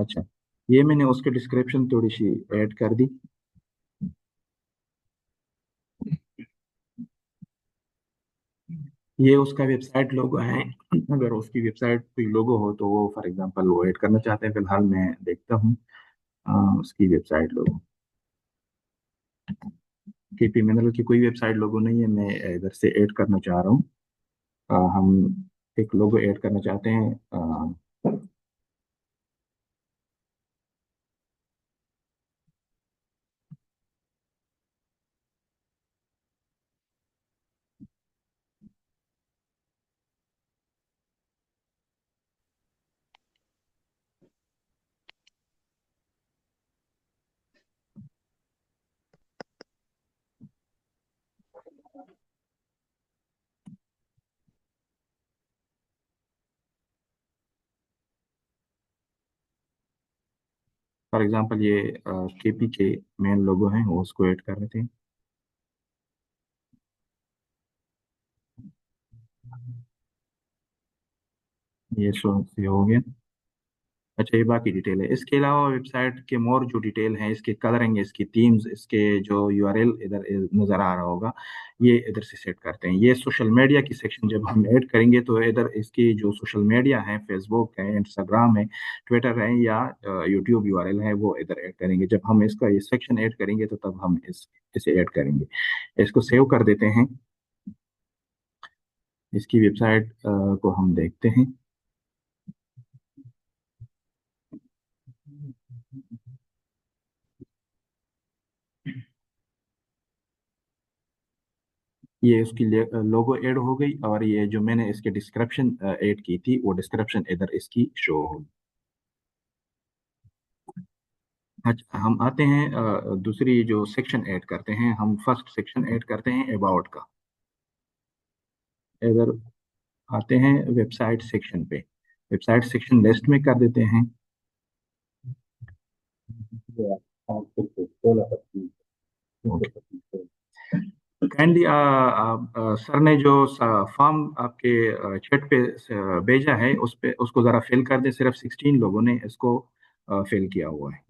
अच्छा, ये मैंने उसके डिस्क्रिप्शन थोड़ी सी ऐड कर दी। ये उसका वेबसाइट लोगो है। अगर उसकी वेबसाइट कोई लोगो हो तो वो फॉर एग्जांपल वो ऐड करना चाहते हैं, फिलहाल मैं देखता हूँ उसकी वेबसाइट लोगो। केपी मिनरल की कोई वेबसाइट लोगो नहीं है, मैं इधर से ऐड करना चाह रहा हूँ। हम एक लोगो ऐड करना चाहते हैं। फॉर एग्जांपल ये केपी के मेन लोगो हैं, वो उसको ऐड कर रहे थे। ये शो ये हो गया। अच्छा, ये बाकी डिटेल है। इसके अलावा वेबसाइट के मोर जो डिटेल हैं, इसके कलरिंग, इसकी थीम्स, इसके जो यूआरएल इधर नजर आ रहा होगा, ये इधर से सेट करते हैं। ये सोशल मीडिया की सेक्शन जब हम ऐड करेंगे तो इधर इसकी जो सोशल मीडिया है, फेसबुक है, इंस्टाग्राम है, ट्विटर है या यूट्यूब यूआरएल है, वो इधर ऐड करेंगे। जब हम इसका ये सेक्शन ऐड करेंगे तो तब हम इसे ऐड करेंगे। इसको सेव कर देते हैं। इसकी वेबसाइट को हम देखते हैं। ये उसकी लोगो ऐड हो गई, और ये जो मैंने इसके डिस्क्रिप्शन ऐड की थी, वो डिस्क्रिप्शन इधर इसकी शो होगी। अच्छा, हम आते हैं दूसरी जो सेक्शन ऐड करते हैं, हम फर्स्ट सेक्शन ऐड करते हैं अबाउट का। इधर आते हैं वेबसाइट सेक्शन पे। वेबसाइट सेक्शन लिस्ट में कर देते हैं। काइंडली सर ने जो फॉर्म आपके चैट पे भेजा है, उस पे उसको जरा फिल कर दें। सिर्फ 16 लोगों ने इसको फिल किया हुआ है।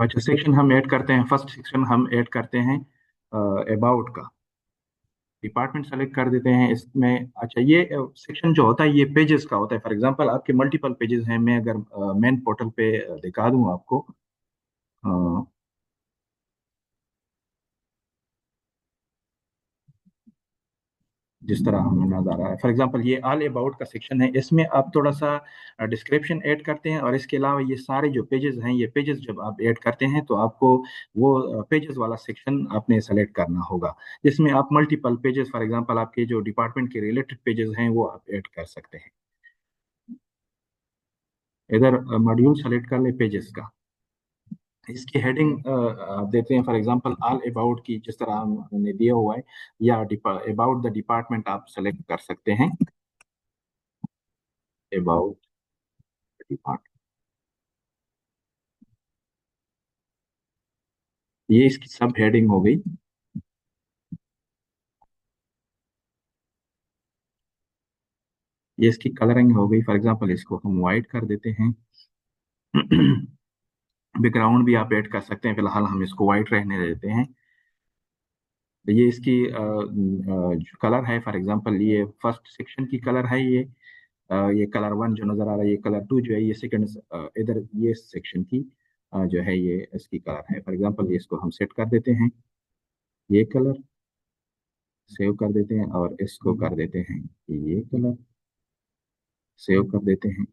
अच्छा, सेक्शन हम ऐड करते हैं। फर्स्ट सेक्शन हम ऐड करते हैं अबाउट का। डिपार्टमेंट सेलेक्ट कर देते हैं इसमें। अच्छा, ये सेक्शन जो होता है ये पेजेस का होता है। फॉर एग्जांपल आपके मल्टीपल पेजेस हैं। मैं अगर मेन पोर्टल पे दिखा दूं आपको, अ, जिस तरह हमें नजर आ रहा है। फॉर एग्जांपल ये ऑल अबाउट का सेक्शन है, इसमें आप थोड़ा सा डिस्क्रिप्शन ऐड करते हैं, और इसके अलावा ये सारे जो पेजेस हैं, ये पेजेस जब आप ऐड करते हैं तो आपको वो पेजेस वाला सेक्शन आपने सेलेक्ट करना होगा, जिसमें आप मल्टीपल पेजेस, फॉर एग्जांपल आपके जो डिपार्टमेंट के रिलेटेड पेजेस हैं वो आप ऐड कर सकते हैं। इधर मॉड्यूल सेलेक्ट कर ले पेजेस का। इसकी हेडिंग आप देते हैं, फॉर एग्जांपल ऑल अबाउट की, जिस तरह हमने दिया हुआ है, या अबाउट द डिपार्टमेंट आप सेलेक्ट कर सकते हैं। अबाउट डिपार्टमेंट, ये इसकी सब हेडिंग हो गई। ये इसकी कलरिंग हो गई। फॉर एग्जांपल इसको हम वाइट कर देते हैं। बैकग्राउंड भी आप ऐड कर सकते हैं, फिलहाल हम इसको वाइट रहने देते हैं। तो ये इसकी जो कलर है, फॉर एग्जांपल ये फर्स्ट सेक्शन की कलर है। ये कलर वन जो नजर आ रहा है, ये कलर टू जो है, ये सेकंड इधर ये सेक्शन की जो है, ये इसकी कलर है। फॉर एग्जांपल ये इसको हम सेट कर देते हैं, ये कलर सेव कर देते हैं, और इसको कर देते हैं ये कलर, सेव कर देते हैं।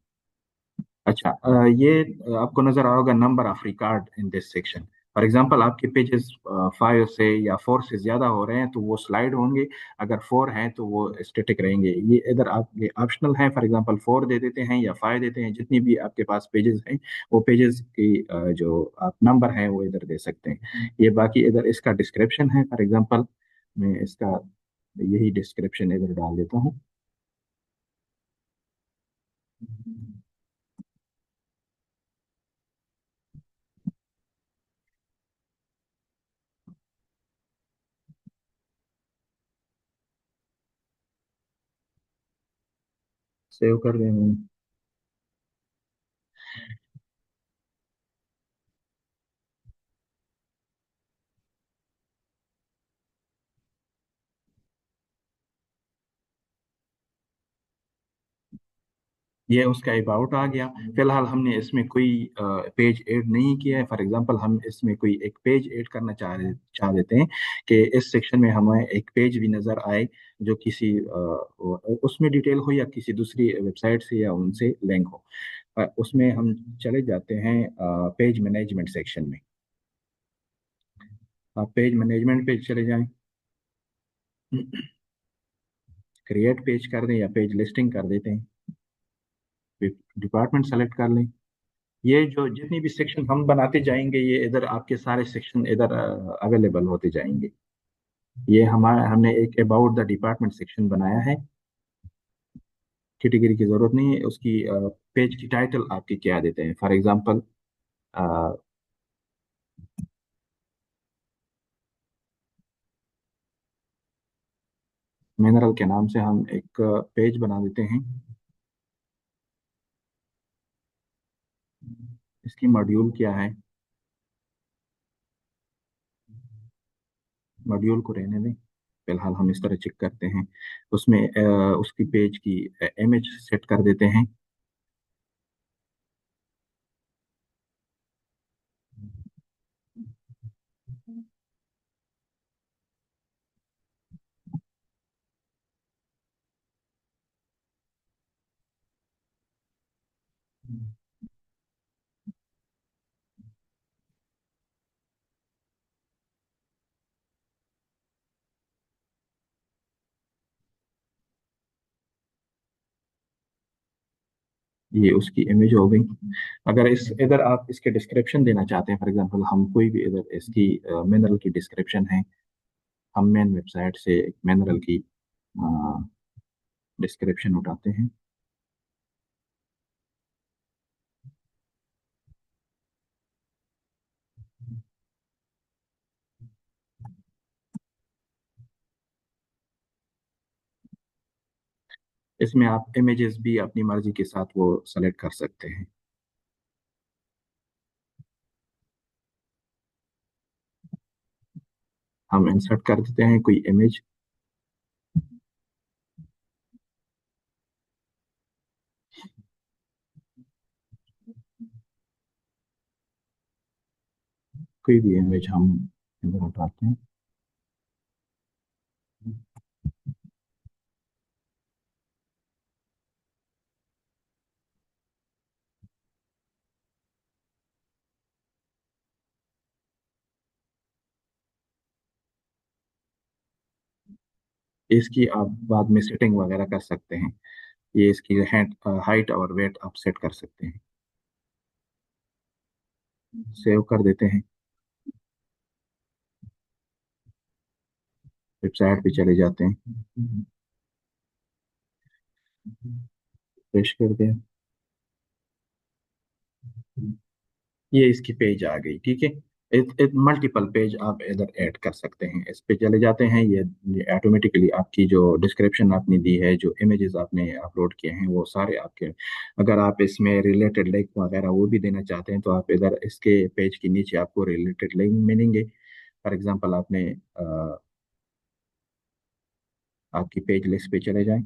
अच्छा, ये आपको नजर आ होगा number of record in this section. For example आपके पेजेस 5 से या 4 से ज्यादा हो रहे हैं तो वो स्लाइड होंगे। अगर 4 हैं तो वो स्टेटिक रहेंगे। ये इधर आपके ऑप्शनल है। फॉर एग्जांपल 4 दे देते हैं या 5 देते हैं, जितनी भी आपके पास पेजेस हैं, वो पेजेस की जो आप नंबर है वो इधर दे सकते हैं। ये बाकी इधर इसका डिस्क्रिप्शन है। फॉर एग्जांपल मैं इसका यही डिस्क्रिप्शन इधर डाल देता हूँ। सेव कर रहे हैं। ये उसका अबाउट आ गया। फिलहाल हमने इसमें कोई पेज ऐड नहीं किया है। फॉर एग्जांपल हम इसमें कोई एक पेज ऐड करना चाह देते हैं कि इस सेक्शन में हमें एक पेज भी नजर आए जो किसी उसमें डिटेल हो या किसी दूसरी वेबसाइट से या उनसे लिंक हो। उसमें हम चले जाते हैं पेज मैनेजमेंट सेक्शन में। आप पेज मैनेजमेंट पे चले जाएं, क्रिएट पेज कर दें या पेज लिस्टिंग कर देते हैं, डिपार्टमेंट सेलेक्ट कर लें। ये जो जितनी भी सेक्शन हम बनाते जाएंगे ये इधर आपके सारे सेक्शन इधर अवेलेबल होते जाएंगे। ये हमारा हमने एक अबाउट द डिपार्टमेंट सेक्शन बनाया है। कैटेगरी की जरूरत नहीं है उसकी। पेज की टाइटल आपकी क्या देते हैं, फॉर एग्जांपल मिनरल के नाम से हम एक पेज बना देते हैं। इसकी मॉड्यूल क्या है, मॉड्यूल को रहने दें। फिलहाल हम इस तरह चेक करते हैं। उसमें उसकी पेज की इमेज सेट कर देते हैं। ये उसकी इमेज हो गई। अगर इस इधर आप इसके डिस्क्रिप्शन देना चाहते हैं, फॉर एग्जांपल हम कोई भी इधर इसकी मिनरल की डिस्क्रिप्शन है, हम मेन वेबसाइट से मिनरल की डिस्क्रिप्शन उठाते हैं। इसमें आप इमेजेस भी अपनी मर्जी के साथ वो सेलेक्ट कर सकते हैं। हम इंसर्ट कर देते हैं कोई इमेज। कोई भी इमेज हम इधर उठाते हैं। इसकी आप बाद में सेटिंग वगैरह कर सकते हैं। ये इसकी हाइट और वेट आप सेट कर सकते हैं। सेव कर देते हैं। वेबसाइट पे चले जाते हैं, पेश कर दें। ये इसकी पेज आ गई, ठीक है। मल्टीपल पेज आप इधर ऐड कर सकते हैं। इस पे चले जाते हैं, ये ऑटोमेटिकली आपकी जो डिस्क्रिप्शन आपने दी है, जो इमेजेस आपने अपलोड किए हैं वो सारे आपके। अगर आप इसमें रिलेटेड लिंक वगैरह वो भी देना चाहते हैं तो आप इधर इसके पेज के नीचे आपको रिलेटेड लिंक मिलेंगे। फॉर एग्जांपल आपने आपकी पेज लिस्ट पे चले जाएं।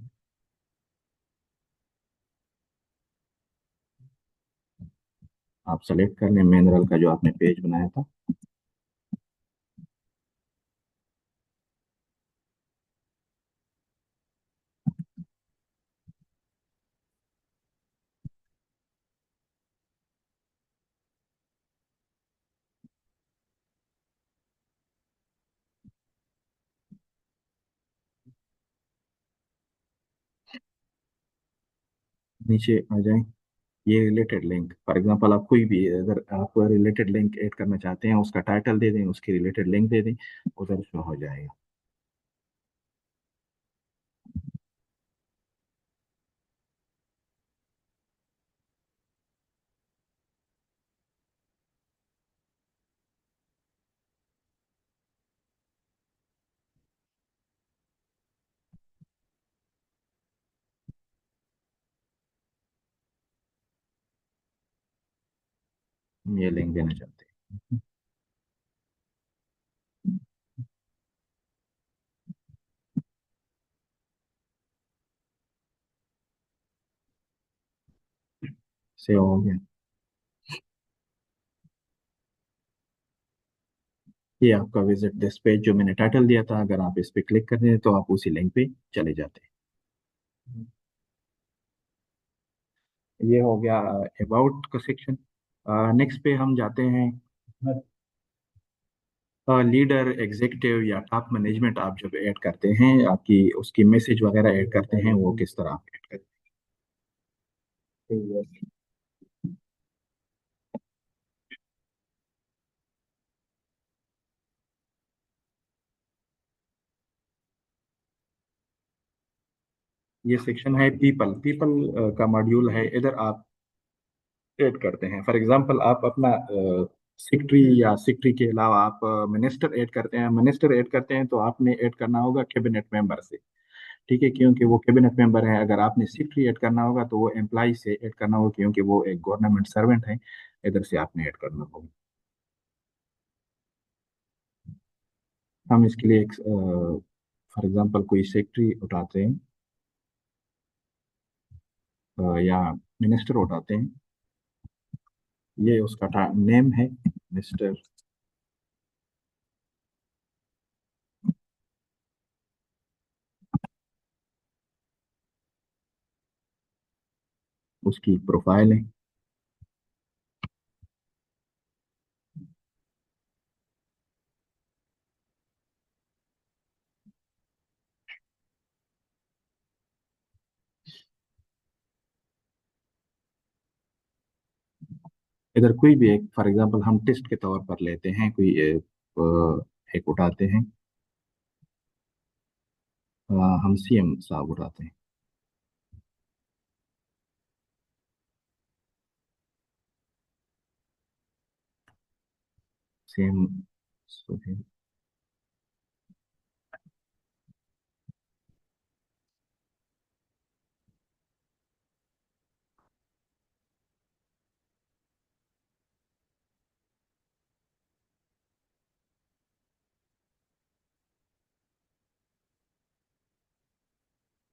आप सेलेक्ट कर लें मिनरल का जो आपने पेज बनाया था। नीचे आ जाएं। ये रिलेटेड लिंक, फॉर एग्जांपल आप कोई भी अगर आप रिलेटेड लिंक ऐड करना चाहते हैं उसका टाइटल दे दें, उसकी रिलेटेड लिंक दे दें, उधर शो हो जाएगा। ये लिंक देना चाहते हैं। सेव हो गया। ये आपका विजिट दिस पेज जो मैंने टाइटल दिया था, अगर आप इस पे क्लिक करते हैं तो आप उसी लिंक पे चले जाते हैं। ये हो गया अबाउट का सेक्शन। नेक्स्ट पे हम जाते हैं। लीडर एग्जीक्यूटिव या टॉप मैनेजमेंट आप जब ऐड करते हैं, आपकी उसकी मैसेज वगैरह ऐड करते हैं, वो किस तरह आप ऐड करते हैं। ये सेक्शन है पीपल। पीपल का मॉड्यूल है, इधर आप ऐड करते हैं। फॉर एग्जांपल आप अपना सेक्रेटरी या सेक्रेटरी के अलावा आप मिनिस्टर ऐड करते हैं। मिनिस्टर ऐड करते हैं तो आपने ऐड करना होगा कैबिनेट मेंबर से। ठीक है, क्योंकि वो कैबिनेट मेंबर है। अगर आपने सेक्रेटरी ऐड करना होगा तो वो एम्प्लॉय से ऐड करना होगा, क्योंकि वो एक गवर्नमेंट सर्वेंट है। इधर से आपने ऐड करना होगा। हम इसके लिए एक फॉर एग्जांपल कोई सेक्रेटरी उठाते हैं, या मिनिस्टर उठाते हैं। ये उसका नेम है, मिस्टर। उसकी प्रोफाइल है। इधर कोई भी एक फॉर एग्जांपल हम टेस्ट के तौर पर लेते हैं, कोई एक उठाते हैं। हम सीएम साहब उठाते हैं। सीएम।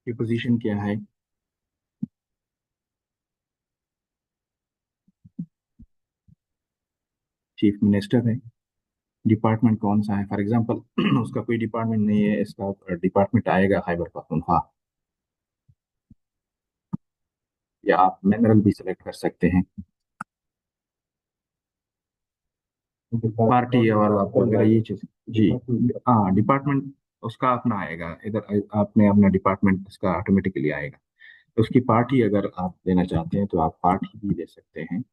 की पोजीशन क्या है? चीफ मिनिस्टर है। डिपार्टमेंट कौन सा है? फॉर एग्जांपल उसका कोई डिपार्टमेंट नहीं है, इसका डिपार्टमेंट आएगा खैबर पख्तूनख्वा। या आप मिनरल भी सिलेक्ट कर सकते हैं। पार्टी और आपको वगैरह ये चीज। जी। हाँ, डिपार्टमेंट उसका अपना आएगा। इधर आपने अपना डिपार्टमेंट इसका ऑटोमेटिकली आएगा। तो उसकी पार्टी अगर आप देना चाहते हैं तो आप पार्टी भी दे सकते हैं।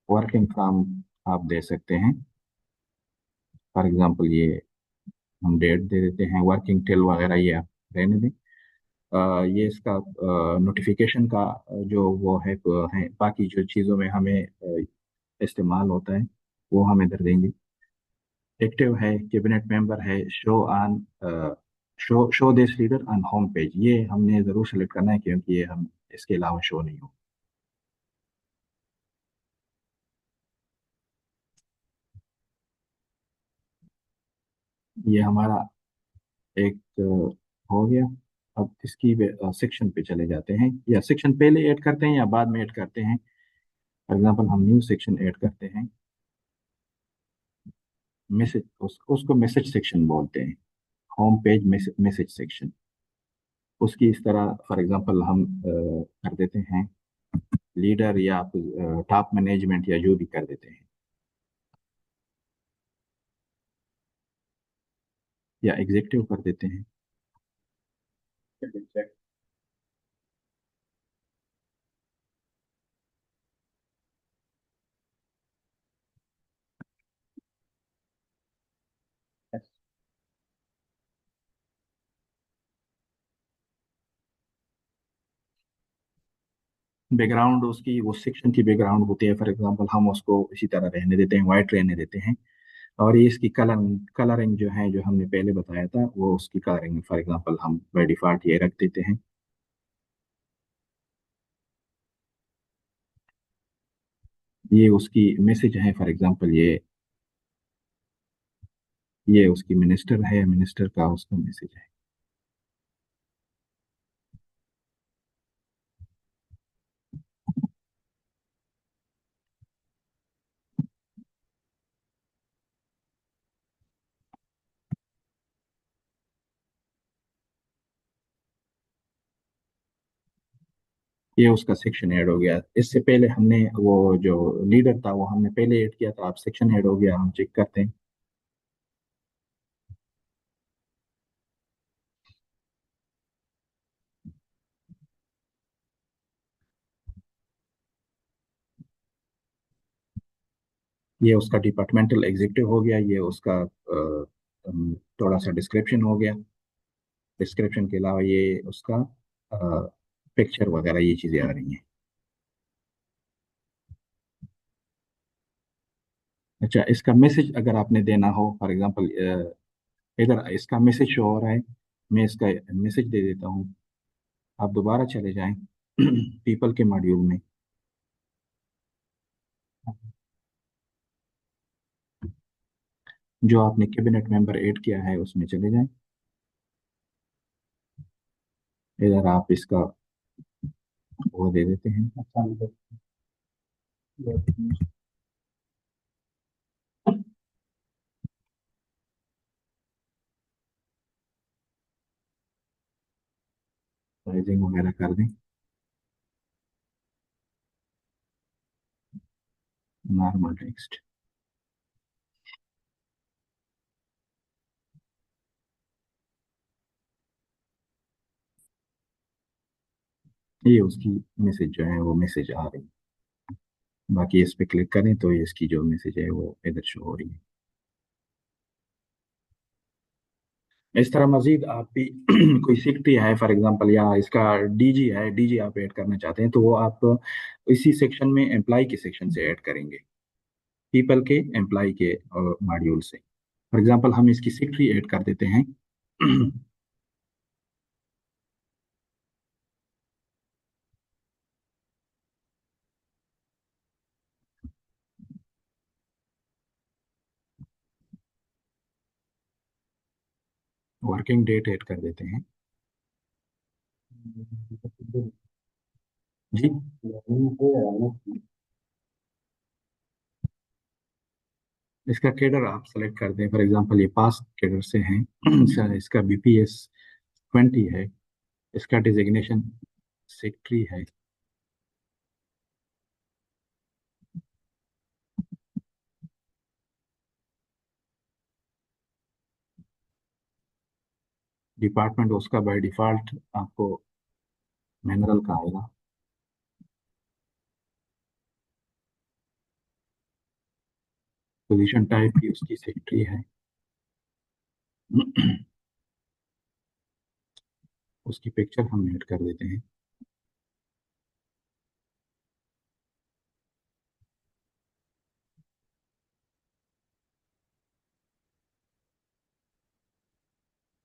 वर्किंग फ्रॉम आप दे सकते हैं। फॉर एग्जांपल ये हम डेट दे देते हैं, वर्किंग टिल वगैरह ये आप रहने दें। ये इसका नोटिफिकेशन का जो वो है बाकी जो चीज़ों में हमें इस्तेमाल होता है, वो हम इधर देंगे। एक्टिव है, कैबिनेट मेंबर है, show on show this leader on home page, ये हमने ज़रूर सेलेक्ट करना है, क्योंकि ये हम इसके अलावा शो नहीं हो। ये हमारा एक हो गया। अब इसकी सेक्शन पे चले जाते हैं, या सेक्शन पहले ऐड करते हैं या बाद में ऐड करते हैं। फॉर एग्जांपल हम न्यू सेक्शन ऐड करते हैं। मैसेज उसको मैसेज सेक्शन बोलते हैं। Home page message section. उसकी इस तरह फॉर एग्जांपल हम कर देते हैं लीडर या टॉप मैनेजमेंट या जो भी कर देते हैं, या एग्जीक्यूटिव कर देते हैं। बैकग्राउंड उसकी उस सेक्शन की बैकग्राउंड होती है। फॉर एग्जांपल हम उसको इसी तरह रहने देते हैं, वाइट रहने देते हैं। और ये इसकी कलरिंग जो है, जो हमने पहले बताया था, वो उसकी कलरिंग फॉर एग्जांपल हम बाय डिफॉल्ट ये रख देते हैं। ये उसकी मैसेज है, फॉर एग्जांपल ये उसकी मिनिस्टर है, मिनिस्टर का उसका मैसेज है। ये उसका सेक्शन ऐड हो गया। इससे पहले हमने वो जो लीडर था वो हमने पहले ऐड किया था, अब सेक्शन ऐड हो गया, हम चेक करते हैं। ये उसका डिपार्टमेंटल एग्जीक्यूटिव हो गया, ये उसका थोड़ा सा डिस्क्रिप्शन हो गया। डिस्क्रिप्शन के अलावा ये उसका पिक्चर वगैरह ये चीज़ें आ रही हैं। अच्छा, इसका मैसेज अगर आपने देना हो, फॉर एग्जांपल इधर इसका मैसेज शो हो रहा है, मैं इसका मैसेज दे देता हूँ। आप दोबारा चले जाएं पीपल के मॉड्यूल में। जो आपने कैबिनेट मेंबर ऐड किया है उसमें चले जाएं। इधर आप इसका वो दे देते हैं। साइजिंग वगैरह कर दें। Normal text. ये उसकी मैसेज जो है वो मैसेज आ रही है। बाकी इस पे क्लिक करें तो ये इसकी जो मैसेज है वो इधर शो हो रही है। इस तरह मजीद आप भी कोई सेक्रेटरी है फॉर एग्जांपल, या इसका डीजी है, डीजी आप ऐड करना चाहते हैं तो वो आप इसी सेक्शन में एम्प्लॉय के सेक्शन से ऐड करेंगे, पीपल के एम्प्लॉय के मॉड्यूल से। फॉर एग्जांपल हम इसकी सेक्रेटरी ऐड कर देते हैं। वर्किंग डेट ऐड कर देते हैं। जी। इसका कैडर आप सेलेक्ट कर दें, फॉर एग्जांपल ये पास कैडर से हैं। इसका बीपीएस 20 है। इसका डिजिग्नेशन सेक्रेटरी है। डिपार्टमेंट उसका बाय डिफॉल्ट आपको मिनरल का आएगा। पोजीशन टाइप भी उसकी सेक्रेटरी है। उसकी पिक्चर हम ऐड कर देते हैं।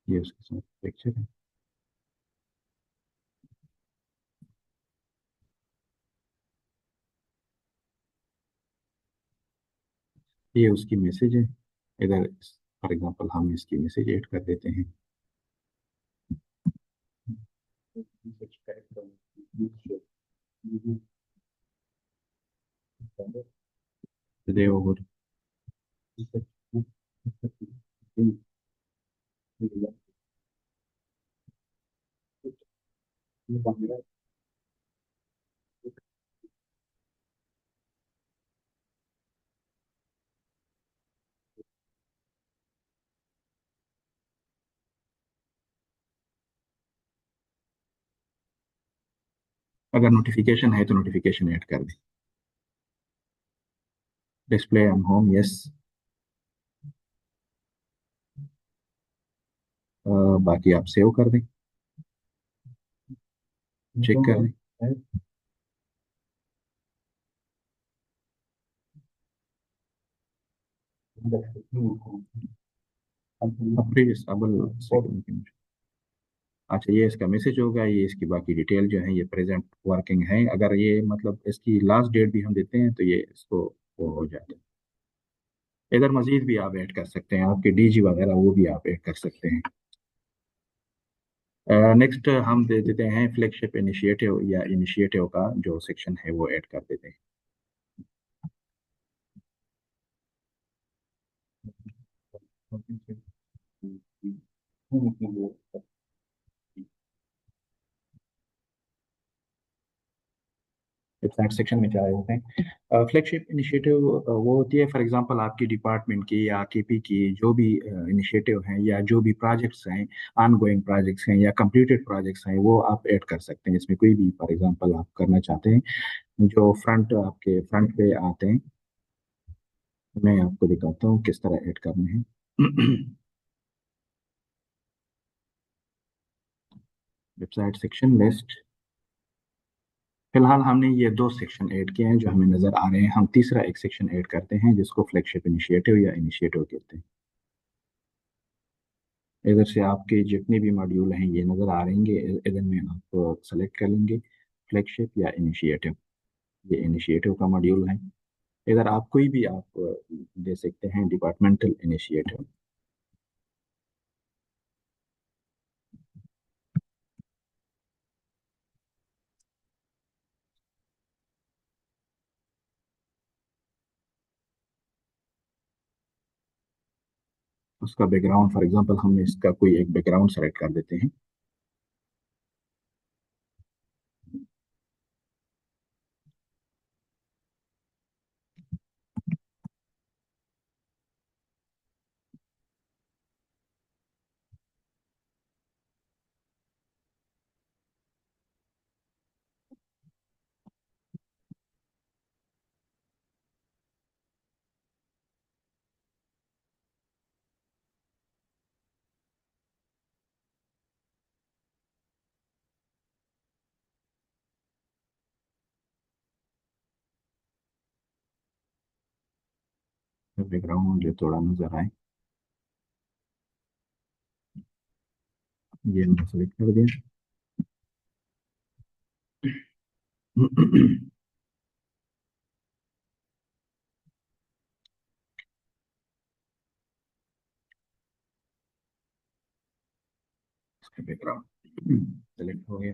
ये उसके साथ पिक्चर है। ये उसकी मैसेज है। इधर फॉर एग्जांपल हम इसकी मैसेज ऐड कर देते हैं। today over। अगर नोटिफिकेशन है तो नोटिफिकेशन ऐड कर दें। Display on home, yes. बाकी आप सेव कर दें, चेक कर लें। अब प्रीवियस अब अच्छा, ये इसका मैसेज होगा, ये इसकी बाकी डिटेल जो है ये प्रेजेंट वर्किंग है। अगर ये मतलब इसकी लास्ट डेट भी हम देते हैं तो ये इसको वो हो जाता है। इधर मजीद भी आप ऐड कर सकते हैं, आपके डीजी वगैरह वो भी आप ऐड कर सकते हैं। नेक्स्ट हम दे देते हैं फ्लैगशिप इनिशिएटिव या इनिशिएटिव का जो सेक्शन है वो ऐड कर देते हैं। वेबसाइट सेक्शन में चले जाते हैं। फ्लैगशिप इनिशिएटिव वो होती है, फॉर एग्जांपल आपकी डिपार्टमेंट की या केपी की जो भी इनिशिएटिव हैं या जो भी प्रोजेक्ट्स हैं, ऑनगोइंग प्रोजेक्ट्स हैं या कंप्लीटेड प्रोजेक्ट्स हैं, वो आप ऐड कर सकते हैं इसमें। कोई भी फॉर एग्जांपल आप करना चाहते हैं जो फ्रंट आपके फ्रंट पे आते हैं, मैं आपको दिखाता हूँ किस तरह ऐड करने हैं। Website section list. फिलहाल हमने ये दो सेक्शन ऐड किए हैं जो हमें नजर आ रहे हैं। हम तीसरा एक सेक्शन ऐड करते हैं जिसको फ्लैगशिप इनिशिएटिव या इनिशिएटिव कहते हैं। इधर से आपके जितने भी मॉड्यूल हैं ये नज़र आ रहेंगे। इधर में आप सेलेक्ट कर लेंगे फ्लैगशिप या इनिशिएटिव। ये इनिशिएटिव का मॉड्यूल है। इधर आप कोई भी आप दे सकते हैं, डिपार्टमेंटल इनिशिएटिव। उसका बैकग्राउंड फॉर एग्जांपल हम इसका कोई एक बैकग्राउंड सेलेक्ट कर देते हैं। बैकग्राउंड जो थोड़ा नजर आए, ये हमने सेलेक्ट कर दिया। इसका बैकग्राउंड सेलेक्ट हो गया।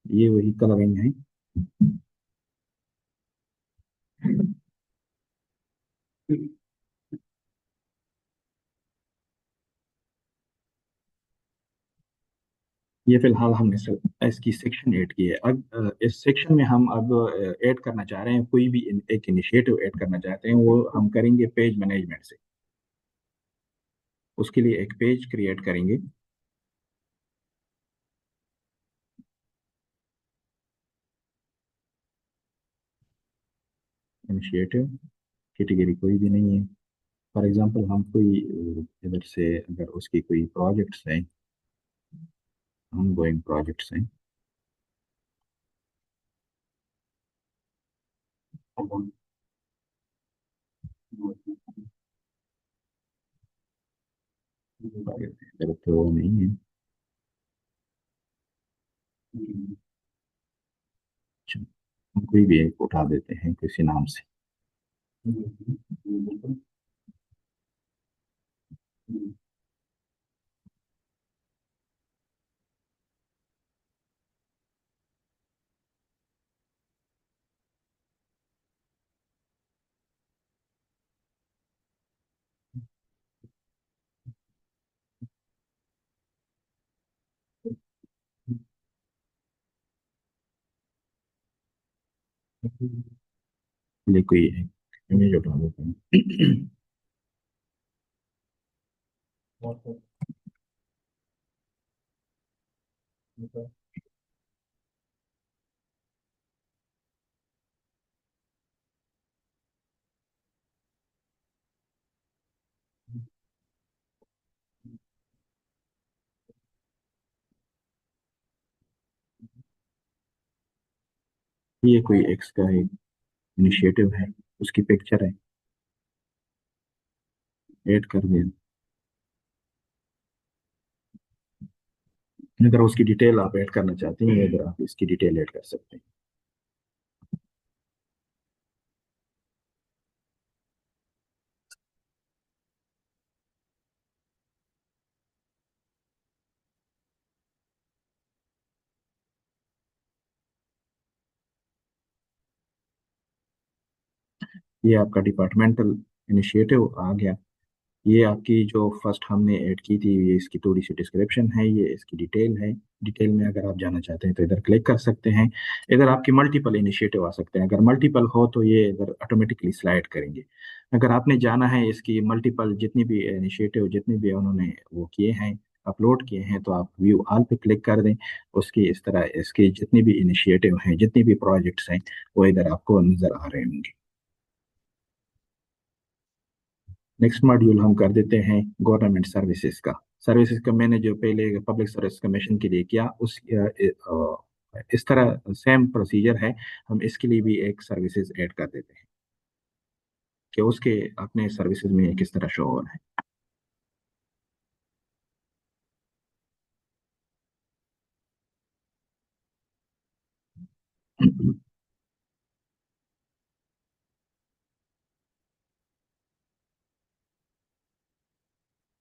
ये वही कलरिंग है। ये फिलहाल हमने इसकी सेक्शन ऐड की है। अब इस सेक्शन में हम अब ऐड करना चाह रहे हैं, कोई भी एक इनिशिएटिव ऐड करना चाहते हैं, वो हम करेंगे पेज मैनेजमेंट से। उसके लिए एक पेज क्रिएट करेंगे। इनिशिएटिव कैटेगरी कोई भी नहीं है। फॉर एग्जांपल हम कोई इधर से अगर उसकी कोई प्रोजेक्ट्स हैं, हम गोइंग प्रोजेक्ट्स हैं, इधर तो नहीं है। अच्छा, हम कोई भी एक उठा देते हैं किसी नाम से। चलिए कोई एक इमेज उठा देते हैं। ये कोई एक्स का एक इनिशिएटिव है, उसकी पिक्चर है, ऐड कर दिया। अगर उसकी डिटेल आप ऐड करना चाहते हैं, अगर आप इसकी डिटेल ऐड कर सकते हैं। ये आपका डिपार्टमेंटल इनिशिएटिव आ गया। ये आपकी जो फर्स्ट हमने ऐड की थी, ये इसकी थोड़ी सी डिस्क्रिप्शन है, ये इसकी डिटेल है। डिटेल में अगर आप जाना चाहते हैं तो इधर क्लिक कर सकते हैं। इधर आपकी मल्टीपल इनिशिएटिव आ सकते हैं, अगर मल्टीपल हो तो ये इधर ऑटोमेटिकली स्लाइड करेंगे। अगर आपने जाना है इसकी मल्टीपल जितनी भी इनिशिएटिव जितने भी उन्होंने वो किए हैं, अपलोड किए हैं, तो आप व्यू ऑल पे क्लिक कर दें। उसकी इस तरह इसके जितनी भी इनिशिएटिव हैं, जितनी भी प्रोजेक्ट्स हैं, वो इधर आपको नजर आ रहे होंगे। नेक्स्ट मॉड्यूल हम कर देते हैं गवर्नमेंट सर्विसेज का। सर्विसेज का मैंने जो पहले पब्लिक सर्विस कमीशन के लिए किया, इस तरह सेम प्रोसीजर है। हम इसके लिए भी एक सर्विसेज ऐड कर देते हैं कि उसके अपने सर्विसेज में किस तरह शो हो रहा है।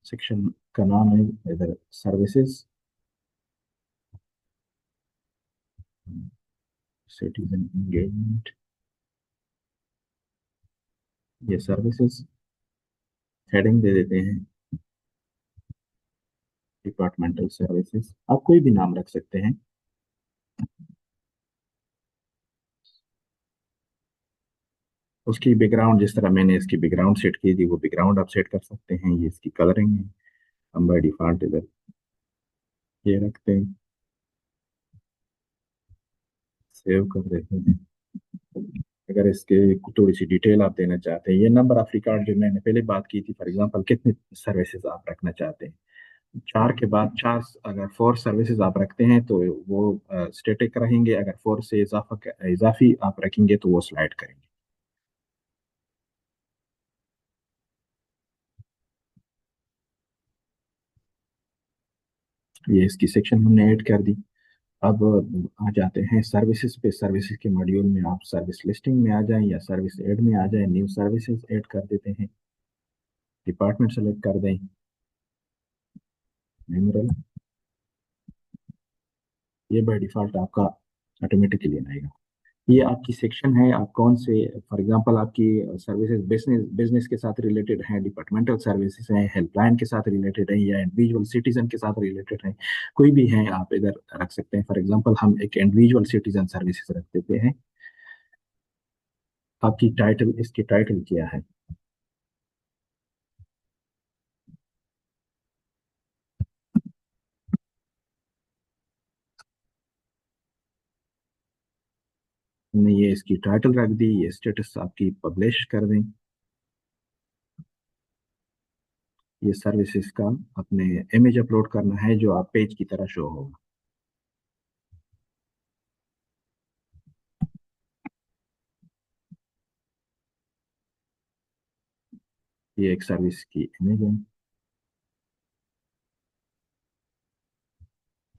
सेक्शन का नाम है इधर सर्विसेज, सिटीजन एंगेजमेंट, ये सर्विसेज। हेडिंग दे देते हैं डिपार्टमेंटल सर्विसेज, आप कोई भी नाम रख सकते हैं। उसकी बैकग्राउंड जिस तरह मैंने इसकी बैकग्राउंड सेट की थी, वो बैकग्राउंड आप सेट कर सकते हैं। ये इसकी कलरिंग है, हम बाय डिफॉल्ट इधर ये रखते हैं। सेव कर देते हैं। अगर इसके थोड़ी सी डिटेल आप देना चाहते हैं, ये नंबर ऑफ रिकॉर्ड जो मैंने पहले बात की थी, फॉर एग्जांपल कितने सर्विसेज आप रखना चाहते हैं। चार के बाद चार, अगर फोर सर्विसेज आप रखते हैं तो वो स्टेटिक रहेंगे, अगर फोर से इजाफी आप रखेंगे तो वो स्लाइड करेंगे। ये इसकी सेक्शन हमने ऐड कर दी। अब आ जाते हैं सर्विसेज पे। सर्विसेज के मॉड्यूल में आप सर्विस लिस्टिंग में आ जाएं या सर्विस ऐड में आ जाएं, न्यू सर्विसेज ऐड कर देते हैं। डिपार्टमेंट सेलेक्ट कर दें, मेमोरल, ये बाय डिफॉल्ट आपका ऑटोमेटिकली आएगा। ये आपकी सेक्शन है, आप कौन से, फॉर एग्जांपल आपकी सर्विसेज बिजनेस बिजनेस के साथ रिलेटेड हैं, डिपार्टमेंटल सर्विसेज हैं, हेल्पलाइन के साथ रिलेटेड हैं, या इंडिविजुअल सिटीजन के साथ रिलेटेड हैं, कोई भी हैं आप इधर रख सकते हैं। फॉर एग्जांपल हम एक इंडिविजुअल सिटीजन सर्विसेज रख देते हैं। आपकी टाइटल, इसकी टाइटल क्या है? हमने ये इसकी टाइटल रख दी। ये स्टेटस आपकी पब्लिश कर दें। ये सर्विसेज का अपने इमेज अपलोड करना है जो आप पेज की तरह शो होगा। ये एक सर्विस की इमेज है।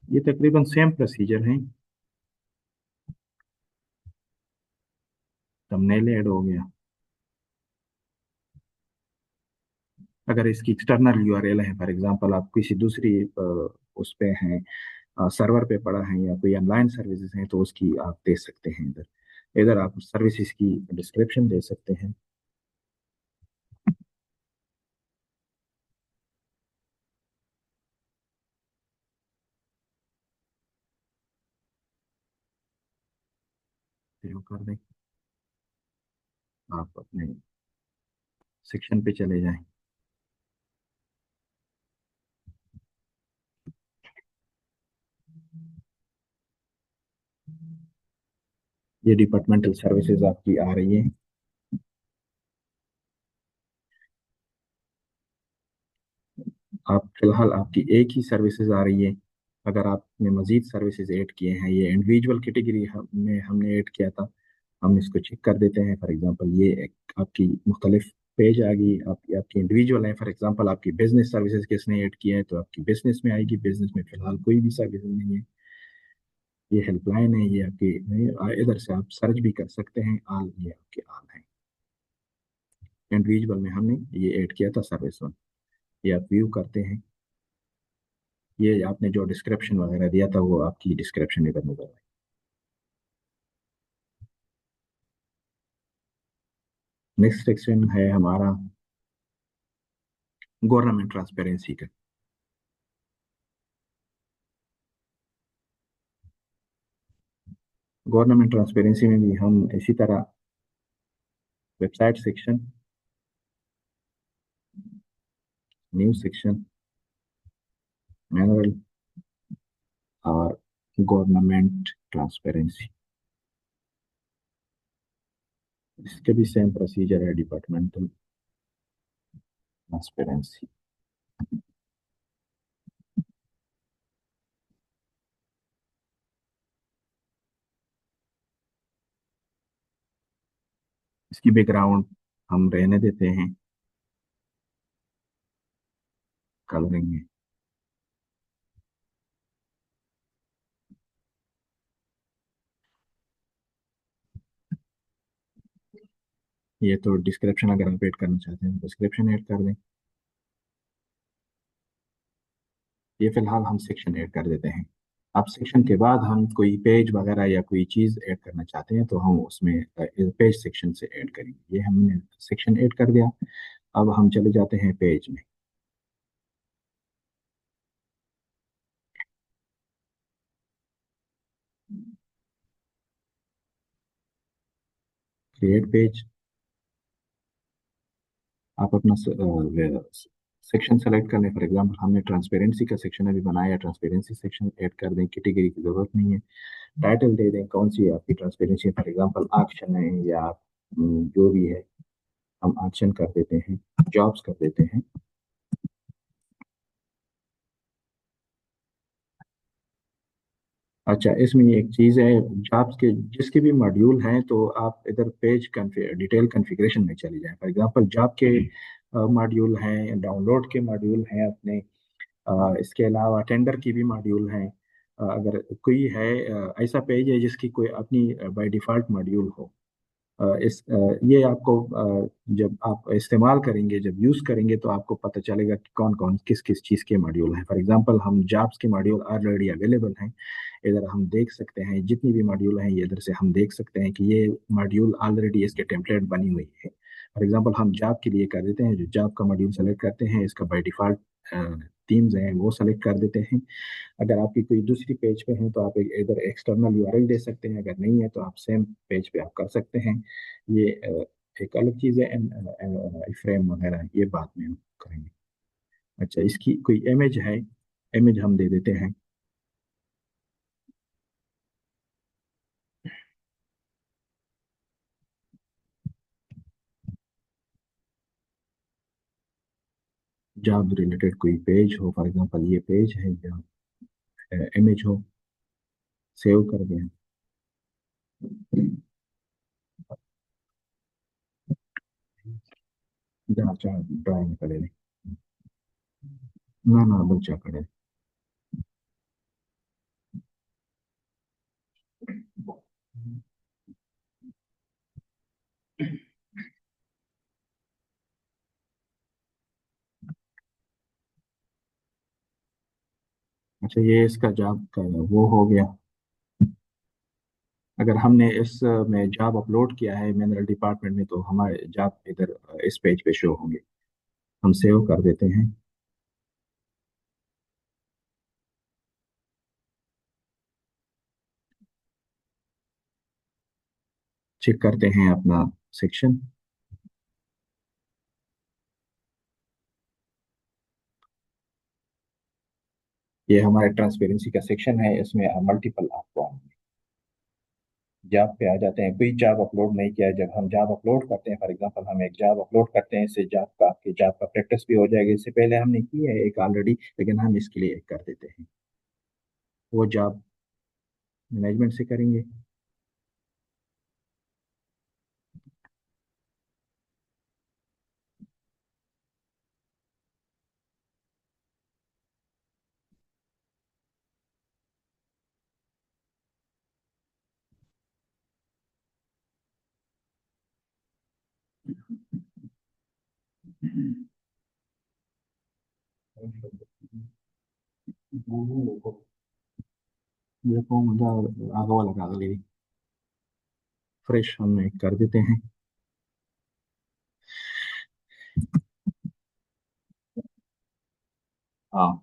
ये तकरीबन सेम प्रोसीजर है। थंबनेल ऐड हो गया। अगर इसकी एक्सटर्नल यूआरएल है, फॉर एग्जांपल आप किसी दूसरी उस पे हैं, सर्वर पे पड़ा है या कोई ऑनलाइन सर्विसेज हैं, तो उसकी आप दे सकते हैं इधर। इधर आप सर्विसेज की डिस्क्रिप्शन दे सकते हैं। सेव कर दें। आप अपने सेक्शन पे चले जाएं। ये डिपार्टमेंटल सर्विसेज आपकी आ रही है। आप फिलहाल आपकी एक ही सर्विसेज आ रही है। अगर आपने मजीद सर्विसेज ऐड किए हैं, ये इंडिविजुअल कैटेगरी में हमने ऐड किया था, हम इसको चेक कर देते हैं। फॉर एग्जांपल ये एक आपकी मुख्तलिफ पेज आ गई आपकी, आपकी इंडिविजुअल है, फॉर एग्जांपल आपकी बिजनेस सर्विसेज किसने ऐड किया है तो आपकी बिजनेस में आएगी। बिजनेस में फिलहाल कोई भी सर्विस नहीं है। ये हेल्पलाइन है, ये आपकी, इधर से आप सर्च भी कर सकते हैं। आल, ये आपके आल है। इंडिविजुअल में हमने ये ऐड किया था सर्विस वन। ये आप व्यू करते हैं, ये आपने जो डिस्क्रिप्शन वगैरह दिया था वो आपकी डिस्क्रिप्शन इधर नजर आई। नेक्स्ट सेक्शन है हमारा गवर्नमेंट ट्रांसपेरेंसी का। गवर्नमेंट ट्रांसपेरेंसी में भी हम इसी तरह website section, news section, manual और गवर्नमेंट ट्रांसपेरेंसी, इसके भी सेम प्रोसीजर है, डिपार्टमेंटल ट्रांसपेरेंसी। इसकी बैकग्राउंड हम रहने देते हैं, कलरिंग में। ये तो डिस्क्रिप्शन अगर आप ऐड करना चाहते हैं डिस्क्रिप्शन ऐड कर दें। ये फिलहाल हम सेक्शन ऐड कर देते हैं। अब सेक्शन के बाद हम कोई पेज वगैरह या कोई चीज़ ऐड करना चाहते हैं तो हम उसमें पेज सेक्शन से ऐड करेंगे। ये हमने सेक्शन ऐड कर दिया। अब हम चले जाते हैं पेज में। क्रिएट पेज, आप अपना सेक्शन सेलेक्ट कर लें। फॉर एग्जांपल हमने ट्रांसपेरेंसी का सेक्शन अभी बनाया, ट्रांसपेरेंसी सेक्शन ऐड कर दें। कैटेगरी की जरूरत नहीं है। टाइटल दे दें कौन सी है आपकी ट्रांसपेरेंसी, फॉर एग्जांपल एक्शन है या जो भी है, हम एक्शन कर देते हैं, जॉब्स कर देते हैं। अच्छा, इसमें एक चीज़ है, जॉब्स के जिसके भी मॉड्यूल हैं तो आप इधर पेज डिटेल कॉन्फ़िगरेशन में चले जाएं। फॉर एग्जांपल जॉब के मॉड्यूल हैं, डाउनलोड के मॉड्यूल हैं अपने, इसके अलावा टेंडर की भी मॉड्यूल हैं। अगर कोई है ऐसा पेज है जिसकी कोई अपनी बाय डिफ़ॉल्ट मॉड्यूल हो, ये आपको जब आप इस्तेमाल करेंगे, जब यूज़ करेंगे तो आपको पता चलेगा कि कौन कौन किस किस चीज़ के मॉड्यूल हैं। फॉर एग्जांपल हम जॉब्स के मॉड्यूल ऑलरेडी अवेलेबल हैं, इधर हम देख सकते हैं जितनी भी मॉड्यूल हैं, ये इधर से हम देख सकते हैं कि ये मॉड्यूल ऑलरेडी इसके टेम्पलेट बनी हुई है। फॉर एग्जांपल हम जॉब के लिए कर देते हैं, जो जॉब का मॉड्यूल सेलेक्ट करते हैं, इसका बाय डिफ़ॉल्ट थीम्स हैं वो सेलेक्ट कर देते हैं। अगर आपकी कोई दूसरी पेज पे है तो आप इधर एक्सटर्नल यूआरएल दे सकते हैं, अगर नहीं है तो आप सेम पेज पे आप कर सकते हैं। ये एक अलग चीज़ है। फ्रेम वगैरह ये बाद में हम करेंगे। अच्छा, इसकी कोई इमेज है, इमेज हम दे देते हैं। जॉब रिलेटेड कोई पेज हो, फॉर एग्जांपल ये पेज है, या इमेज हो, सेव कर दें। जहाँ चाह ड्राइंग करे, ना ना बच्चा करे। अच्छा, ये इसका जॉब का वो हो गया। अगर हमने इस में जॉब अपलोड किया है मिनरल डिपार्टमेंट में तो हमारे जॉब इधर इस पेज पे शो होंगे। हम सेव कर देते हैं। चेक करते हैं अपना सेक्शन। ये हमारे ट्रांसपेरेंसी का सेक्शन है, इसमें मल्टीपल आपको जॉब पे आ जाते हैं। कोई जॉब अपलोड नहीं किया है, जब हम जॉब अपलोड करते हैं, फॉर एग्जांपल हम एक जॉब अपलोड करते हैं, इससे जॉब का आपकी जॉब का प्रैक्टिस भी हो जाएगी। इससे पहले हमने की है एक ऑलरेडी, लेकिन हम इसके लिए एक कर देते हैं। वो जॉब मैनेजमेंट से करेंगे। देखो मुझे आगे वाला कागज फ्रेश हम एक कर देते हैं। हाँ,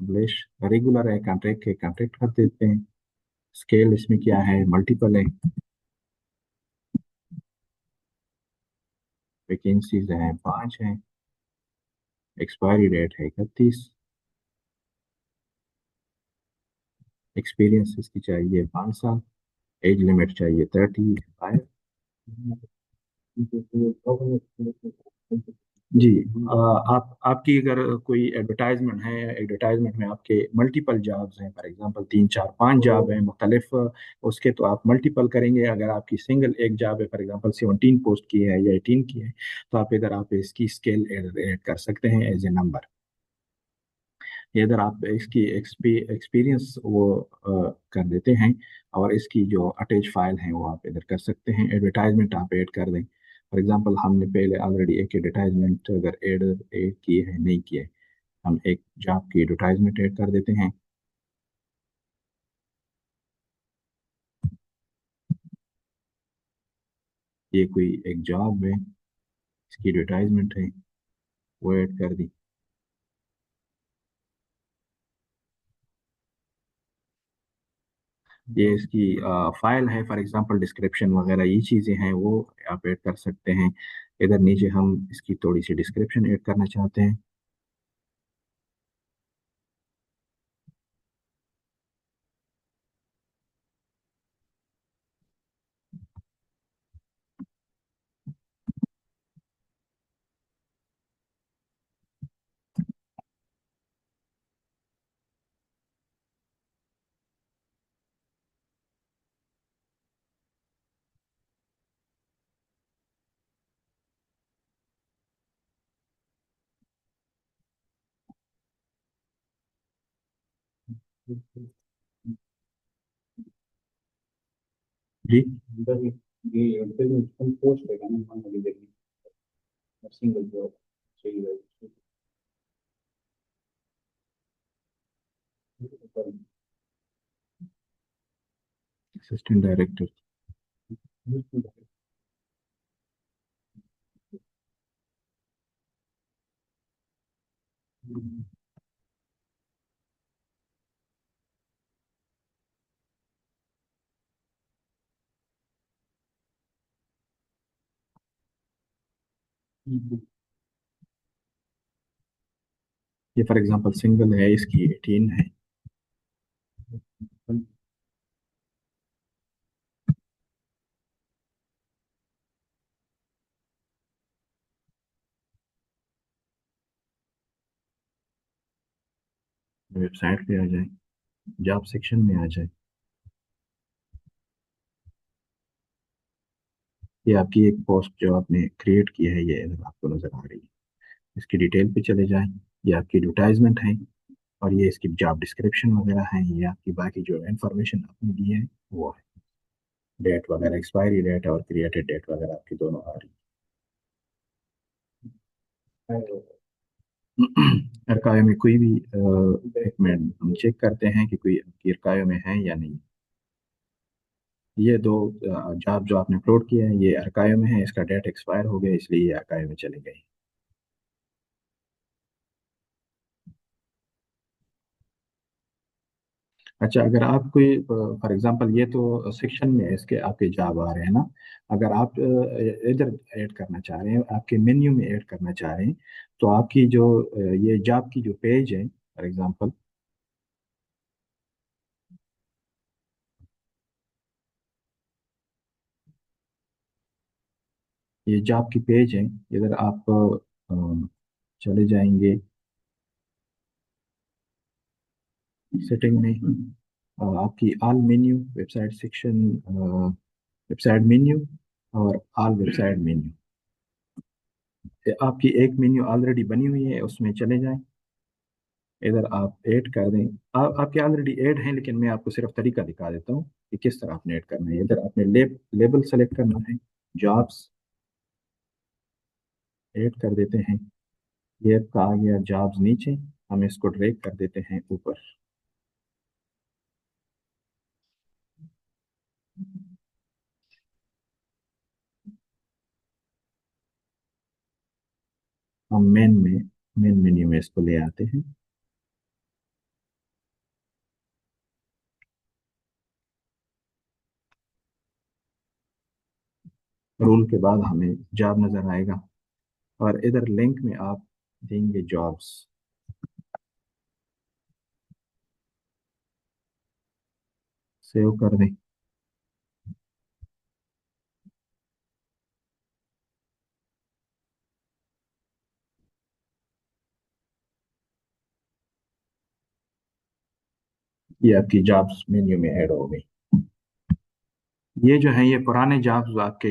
ब्लेश रेगुलर है, कॉन्ट्रैक्ट है, कॉन्ट्रैक्ट कर देते हैं। स्केल इसमें क्या है, मल्टीपल है। वैकेंसीज हैं 5 हैं। एक्सपायरी डेट है 31। एक्सपीरियंस इसकी चाहिए 5 साल। एज लिमिट चाहिए 35। जी। आप आपकी अगर कोई एडवर्टाइजमेंट है, एडवर्टाइजमेंट में आपके मल्टीपल जॉब्स हैं, फॉर एग्जांपल 3 4 5 जॉब हैं मुख्तलिफ, उसके तो आप मल्टीपल करेंगे। अगर आपकी सिंगल एक जॉब है, फॉर एग्जांपल 17 पोस्ट की है या 18 की है, तो आप इधर आप इसकी स्केल ऐड कर सकते हैं एज ए नंबर। इधर आप इसकी एक्सपीरियंस वो कर देते हैं, और इसकी जो अटैच फाइल है वो आप इधर कर सकते हैं। एडवर्टाइजमेंट आप ऐड कर दें। फॉर एग्जांपल हमने पहले ऑलरेडी एक एडवर्टाइजमेंट अगर ऐड ऐड की है, नहीं की है, हम एक जॉब की एडवर्टाइजमेंट ऐड कर देते हैं। ये कोई एक जॉब है, इसकी एडवर्टाइजमेंट है, वो ऐड कर दी। ये इसकी फाइल है, फॉर एग्जांपल डिस्क्रिप्शन वगैरह ये चीज़ें हैं, वो आप ऐड कर सकते हैं। इधर नीचे हम इसकी थोड़ी सी डिस्क्रिप्शन ऐड करना चाहते हैं। जी। Assistant director. ये फॉर एग्जांपल सिंगल है, इसकी 18 है। वेबसाइट पे आ जाए, जॉब सेक्शन में आ जाए। ये आपकी एक पोस्ट जो आपने क्रिएट की है, ये इधर आपको नजर आ रही है। इसकी डिटेल पे चले जाएं। ये आपकी एडवर्टाइजमेंट है, और ये इसकी जॉब डिस्क्रिप्शन वगैरह है। ये आपकी बाकी जो इन्फॉर्मेशन आपने दी है वो है। डेट वगैरह, एक्सपायरी डेट और क्रिएटेड डेट वगैरह आपकी दोनों आ रही है। अर्कायो में कोई भी एक मिनट हम चेक करते हैं कि कोई आपकी अर्कायो में है या नहीं। ये दो जॉब जो आपने अपलोड किए हैं, ये अर्कायो में है। इसका डेट एक्सपायर हो गया, इसलिए ये अर्कायो में चले गए। अच्छा, अगर आप कोई फॉर एग्जांपल, ये तो सेक्शन में है, इसके आपके जॉब आ रहे हैं ना। अगर आप इधर ऐड करना चाह रहे हैं, आपके मेन्यू में ऐड करना चाह रहे हैं, तो आपकी जो ये जॉब की जो पेज है, फॉर एग्जांपल, ये जॉब की पेज है। इधर आप चले जाएंगे सेटिंग में, आपकी all menu, website section, website menu और ऑल वेबसाइट मेन्यू। आपकी एक मेन्यू ऑलरेडी बनी हुई है, उसमें चले जाएं। इधर आप ऐड कर दें। आपके ऑलरेडी ऐड हैं, लेकिन मैं आपको सिर्फ तरीका दिखा देता हूँ कि किस तरह आपने ऐड करना है। इधर आपने लेबल सेलेक्ट करना है, जॉब्स, ऐड कर देते हैं। ये आपका आ गया जॉब्स नीचे। हम इसको ड्रैग कर देते हैं ऊपर। हम मेन मेन्यू में इसको ले आते हैं। रूल के बाद हमें जॉब नजर आएगा, और इधर लिंक में आप देंगे जॉब्स। सेव कर दें। ये आपकी जॉब्स मेन्यू में ऐड हो गई। ये जो है, ये पुराने जॉब्स आपके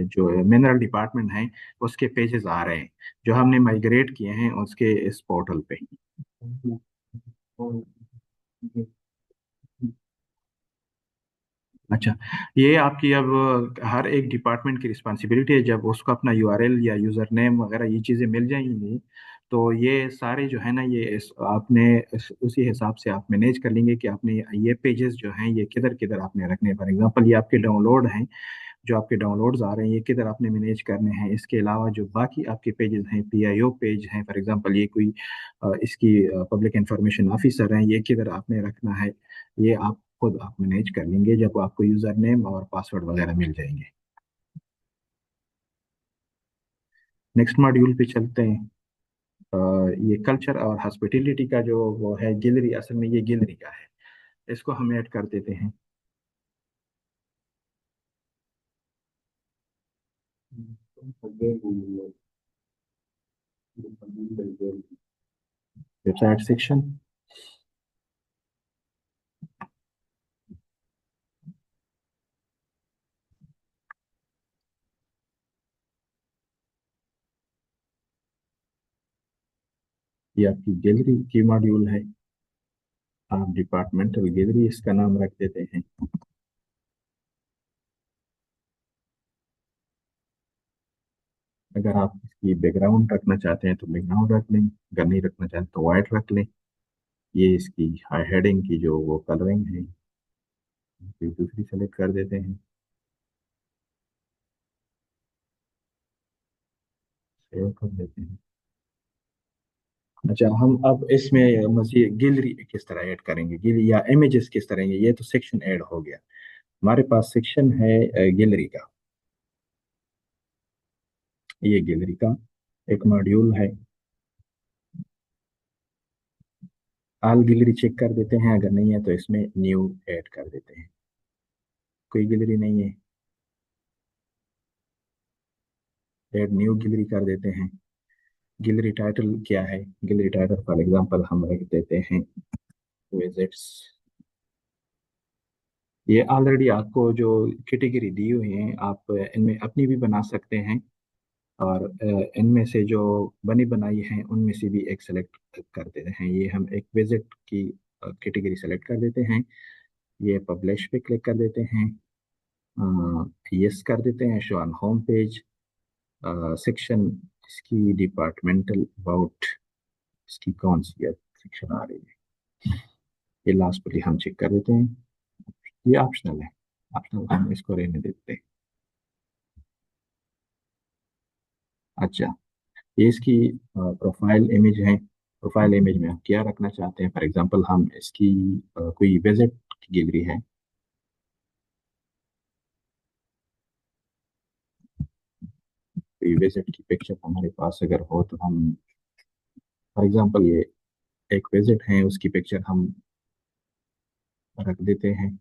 जो मिनरल डिपार्टमेंट हैं उसके पेजेस आ रहे हैं, जो हमने माइग्रेट किए हैं उसके इस पोर्टल पे। अच्छा, ये आपकी अब हर एक डिपार्टमेंट की रिस्पॉन्सिबिलिटी है, जब उसको अपना यूआरएल या यूज़र नेम वगैरह ये चीज़ें मिल जाएंगी, तो ये सारे जो है ना, ये आपने उसी हिसाब से आप मैनेज कर लेंगे कि आपने ये पेजेस जो हैं ये किधर किधर आपने रखने हैं। फॉर एग्जांपल ये आपके डाउनलोड हैं, जो आपके डाउनलोड्स आ रहे हैं ये किधर आपने मैनेज करने हैं। इसके अलावा जो बाकी आपके पेजेस हैं, पीआईओ पेज हैं, फॉर एग्जांपल ये कोई इसकी पब्लिक इंफॉर्मेशन ऑफिसर हैं, ये किधर आपने रखना है, ये आप खुद आप मैनेज कर लेंगे जब आपको यूज़र नेम और पासवर्ड वगैरह मिल जाएंगे। नेक्स्ट मॉड्यूल पे चलते हैं। ये कल्चर और हॉस्पिटैलिटी का जो वो है गैलरी, असल में ये गैलरी का है, इसको हम ऐड कर देते हैं। Website section. ये आपकी गैलरी की मॉड्यूल है। आप डिपार्टमेंटल गैलरी इसका नाम रख देते हैं। अगर आप इसकी बैकग्राउंड रखना चाहते हैं तो बैकग्राउंड रख लें, अगर नहीं रखना चाहते तो वाइट रख लें। ये इसकी हेडिंग की जो वो कलरिंग है, फिर दूसरी सेलेक्ट कर देते हैं। सेव कर देते हैं। अच्छा, हम अब इसमें मजीद गैलरी किस तरह ऐड करेंगे, गैलरी या इमेजेस किस तरह, ये तो सेक्शन ऐड हो गया। हमारे पास सेक्शन है गैलरी का। ये गैलरी का एक मॉड्यूल है। ऑल गैलरी चेक कर देते हैं, अगर नहीं है तो इसमें न्यू ऐड कर देते हैं। कोई गैलरी नहीं है, ऐड न्यू गैलरी कर देते हैं। गैलरी टाइटल क्या है, गैलरी टाइटल फॉर एग्जांपल हम रख देते हैं विजिट्स। ये ऑलरेडी आपको जो कैटेगरी दी हुई है, आप इनमें अपनी भी बना सकते हैं, और इनमें से जो बनी बनाई है उनमें से भी एक सेलेक्ट कर देते हैं। ये हम एक विजिट की कैटेगरी सेलेक्ट कर देते हैं। ये पब्लिश पे क्लिक कर देते हैं। यस कर देते हैं, show on home page. Section इसकी डिपार्टमेंटल अबाउट, इसकी कौन सी सेक्शन आ रही है, ये लास्ट पर हम चेक कर देते हैं। ये ऑप्शनल है, ऑप्शनल हम इसको रहने देते हैं। अच्छा, ये इसकी प्रोफाइल इमेज है। प्रोफाइल इमेज में हम क्या रखना चाहते हैं, फॉर एग्जांपल हम इसकी कोई विजिट की गैलरी है। कोई विजिट की पिक्चर हमारे पास अगर हो तो हम, फॉर एग्जांपल ये एक विजिट है, उसकी पिक्चर हम रख देते हैं।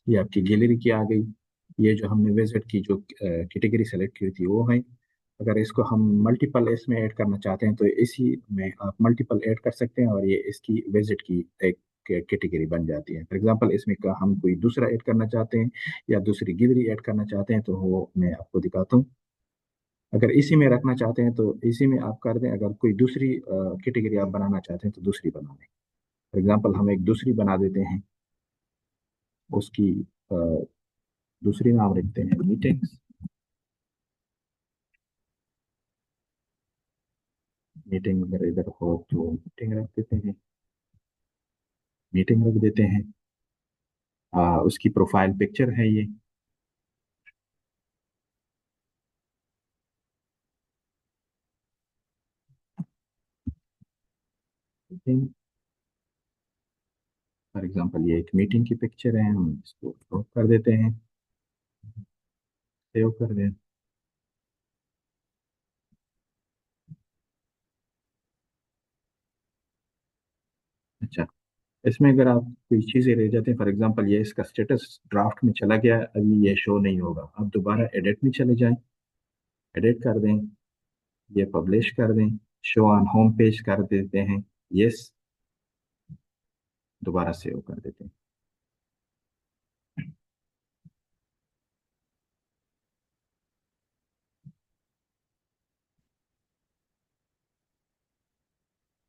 ये आपकी गैलरी की आ गई। ये जो हमने विजिट की जो कैटेगरी सेलेक्ट की थी वो है। अगर इसको हम मल्टीपल इसमें ऐड करना चाहते हैं तो इसी में आप मल्टीपल ऐड कर सकते हैं, और ये इसकी विजिट की एक कैटेगरी बन जाती है। फॉर एग्जांपल इसमें का हम कोई दूसरा ऐड करना चाहते हैं या दूसरी गिलरी ऐड करना चाहते हैं तो वो मैं आपको दिखाता हूँ। अगर इसी में रखना चाहते हैं तो इसी में आप कर दें, अगर कोई दूसरी कैटेगरी आप बनाना चाहते हैं तो दूसरी बना दें। फॉर एग्जांपल हम एक दूसरी बना देते हैं, उसकी अ, दूसरी नाम रखते हैं मीटिंग्स। मीटिंग अगर इधर हो तो मीटिंग रख देते हैं, मीटिंग रख देते हैं। उसकी प्रोफाइल पिक्चर है ये। फॉर एग्जांपल ये एक मीटिंग की पिक्चर है, हम इसको क्रॉप कर देते हैं, सेव कर दें। अच्छा, इसमें अगर आप कोई चीज़ें रह जाती हैं, फॉर एग्जांपल ये इसका स्टेटस ड्राफ्ट में चला गया, अभी ये शो नहीं होगा, आप दोबारा एडिट में चले जाएं, एडिट कर दें, ये पब्लिश कर दें, शो ऑन होम पेज कर देते हैं, यस, दोबारा सेव कर देते हैं।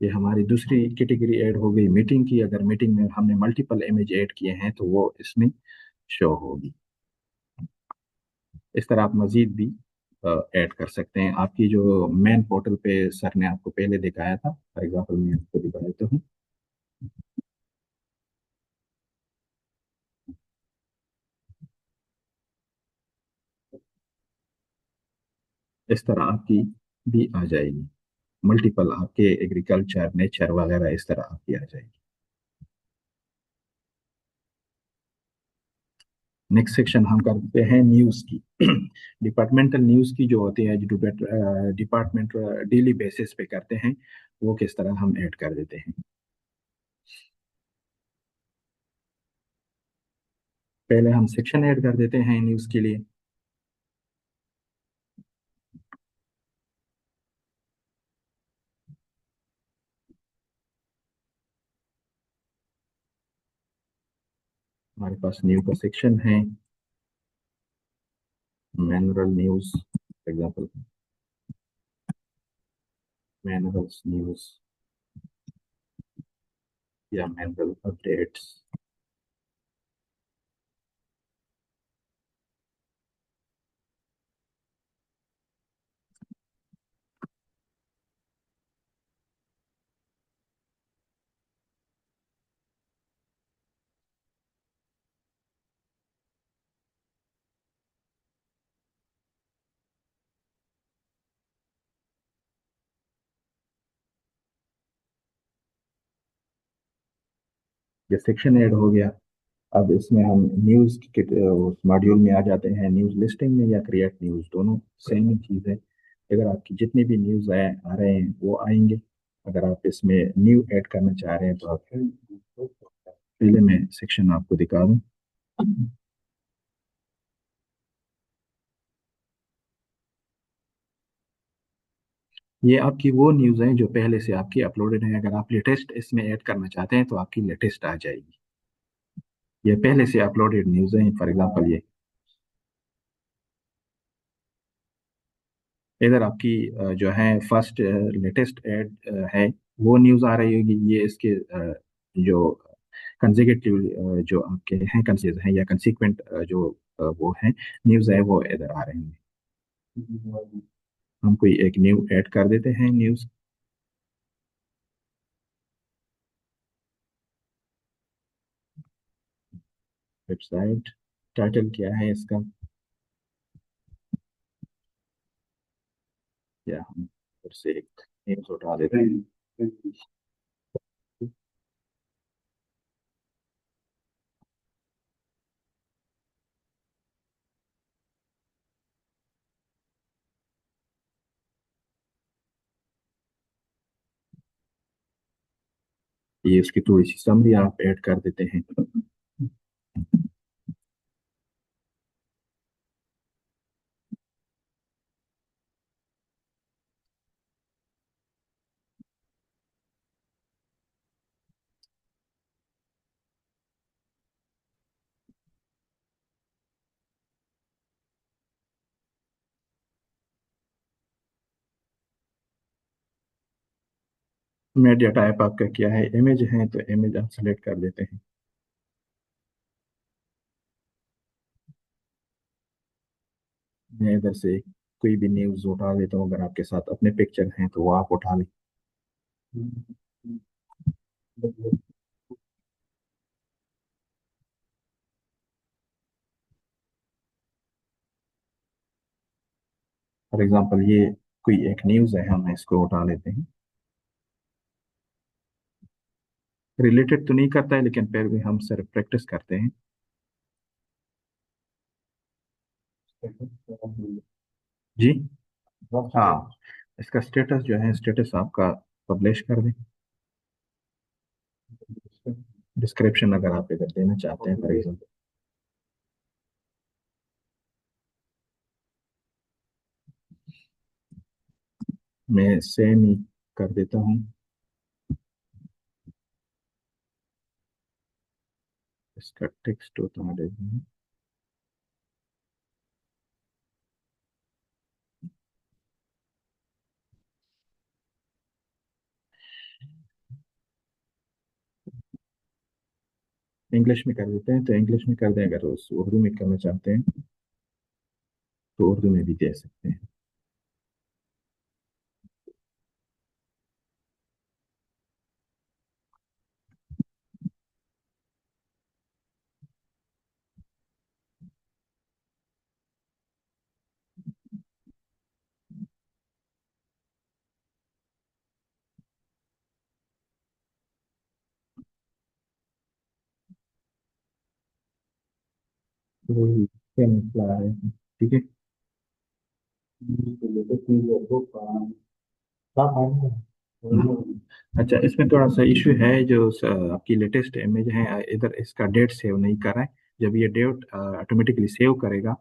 ये हमारी दूसरी कैटेगरी ऐड हो गई मीटिंग की। अगर मीटिंग में हमने मल्टीपल इमेज ऐड किए हैं तो वो इसमें शो होगी। इस तरह आप मजीद भी ऐड कर सकते हैं। आपकी जो मेन पोर्टल पे सर ने आपको पहले दिखाया था, फॉर एग्जांपल मैं आपको दिखा देता हूँ। इस तरह आपकी भी आ जाएगी, मल्टीपल आपके एग्रीकल्चर नेचर वगैरह इस तरह आपकी आ जाएगी। नेक्स्ट सेक्शन हम करते हैं न्यूज़ की। डिपार्टमेंटल न्यूज़ की जो होती है, जो डिपार्टमेंट डेली बेसिस पे करते हैं, वो किस तरह हम ऐड कर देते हैं। पहले हम सेक्शन ऐड कर देते हैं न्यूज़ के लिए। हमारे पास न्यू का सेक्शन है, manual news example, manual news या मैनुअल अपडेट्स। ये सेक्शन ऐड हो गया। अब इसमें हम न्यूज़ के उस मॉड्यूल में आ जाते हैं, न्यूज़ लिस्टिंग में या क्रिएट न्यूज़, दोनों सेम ही चीज़ है। अगर आपकी जितनी भी न्यूज़ आ रहे हैं वो आएंगे। अगर आप इसमें न्यू ऐड करना चाह रहे हैं तो आप पहले मैं सेक्शन आपको दिखा दूं। ये आपकी वो न्यूज़ हैं जो पहले से आपकी अपलोडेड है। अगर आप लेटेस्ट इसमें ऐड करना चाहते हैं तो आपकी लेटेस्ट आ जाएगी। ये पहले से अपलोडेड न्यूज़ हैं, फॉर एग्जांपल ये इधर आपकी जो है फर्स्ट लेटेस्ट ऐड है, वो न्यूज़ आ रही होगी। ये इसके जो कंसेक्यूटिव जो आपके हैं कंसेज हैं या कंसिक्वेंट जो वो हैं न्यूज़ है वो इधर आ रहे हैं। हम कोई एक न्यू ऐड कर देते हैं न्यूज़। वेबसाइट टाइटल क्या है इसका, या हम फिर से एक न्यूज़ उठा देते हैं। ये इसकी थोड़ी सी समरी आप ऐड कर देते हैं। मीडिया टाइप आपका क्या है, इमेज है तो इमेज आप सेलेक्ट कर देते हैं। मैं इधर से कोई भी न्यूज़ उठा लेता हूँ, अगर आपके साथ अपने पिक्चर हैं तो वो आप उठा लें। फॉर एग्जांपल ये कोई एक न्यूज़ है, हम इसको उठा लेते हैं। रिलेटेड तो नहीं करता है, लेकिन फिर भी हम सिर्फ प्रैक्टिस करते हैं। जी। हाँ, इसका स्टेटस जो है, स्टेटस आपका पब्लिश कर दें। डिस्क्रिप्शन अगर आप इधर देना चाहते हैं फॉर एग्जांपल, मैं सेम ही कर देता हूँ। इसका टेक्स्ट उतार देते हैं। इंग्लिश में कर देते हैं तो इंग्लिश में कर दें, अगर उस उर्दू में करना चाहते हैं तो उर्दू में भी दे सकते हैं। तो वही सेम अप्लाई है। ठीक है। अच्छा, इसमें थोड़ा सा इशू है, जो आपकी लेटेस्ट इमेज है, इधर इसका डेट सेव नहीं कर रहा है। जब ये डेट ऑटोमेटिकली सेव करेगा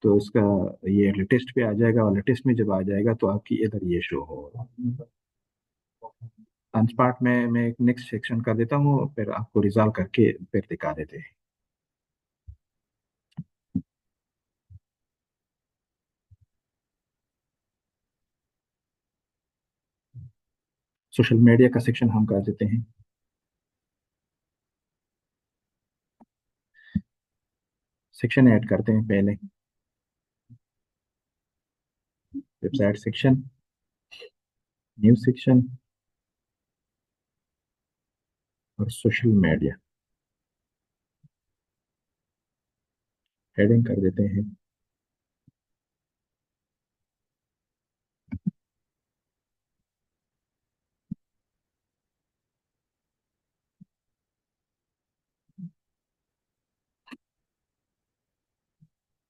तो उसका ये लेटेस्ट पे आ जाएगा, और लेटेस्ट में जब आ जाएगा तो आपकी इधर ये शो होगा। अनस्पार्ट में मैं एक नेक्स्ट सेक्शन कर देता हूँ, फिर आपको रिजॉल्व करके फिर दिखा देते हैं। सोशल मीडिया का सेक्शन हम कर देते हैं। सेक्शन ऐड करते हैं पहले। वेबसाइट सेक्शन, न्यूज सेक्शन, और सोशल मीडिया। हेडिंग कर देते हैं।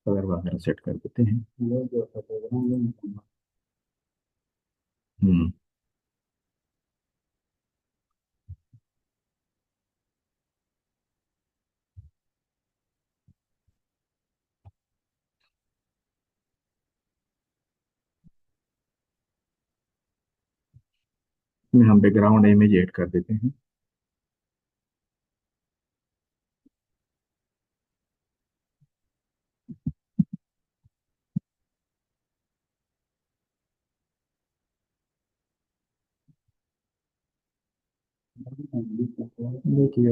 कलर वगैरह सेट कर देते हैं। हम्म। इसमें हम बैकग्राउंड इमेज ऐड कर देते हैं। देखिए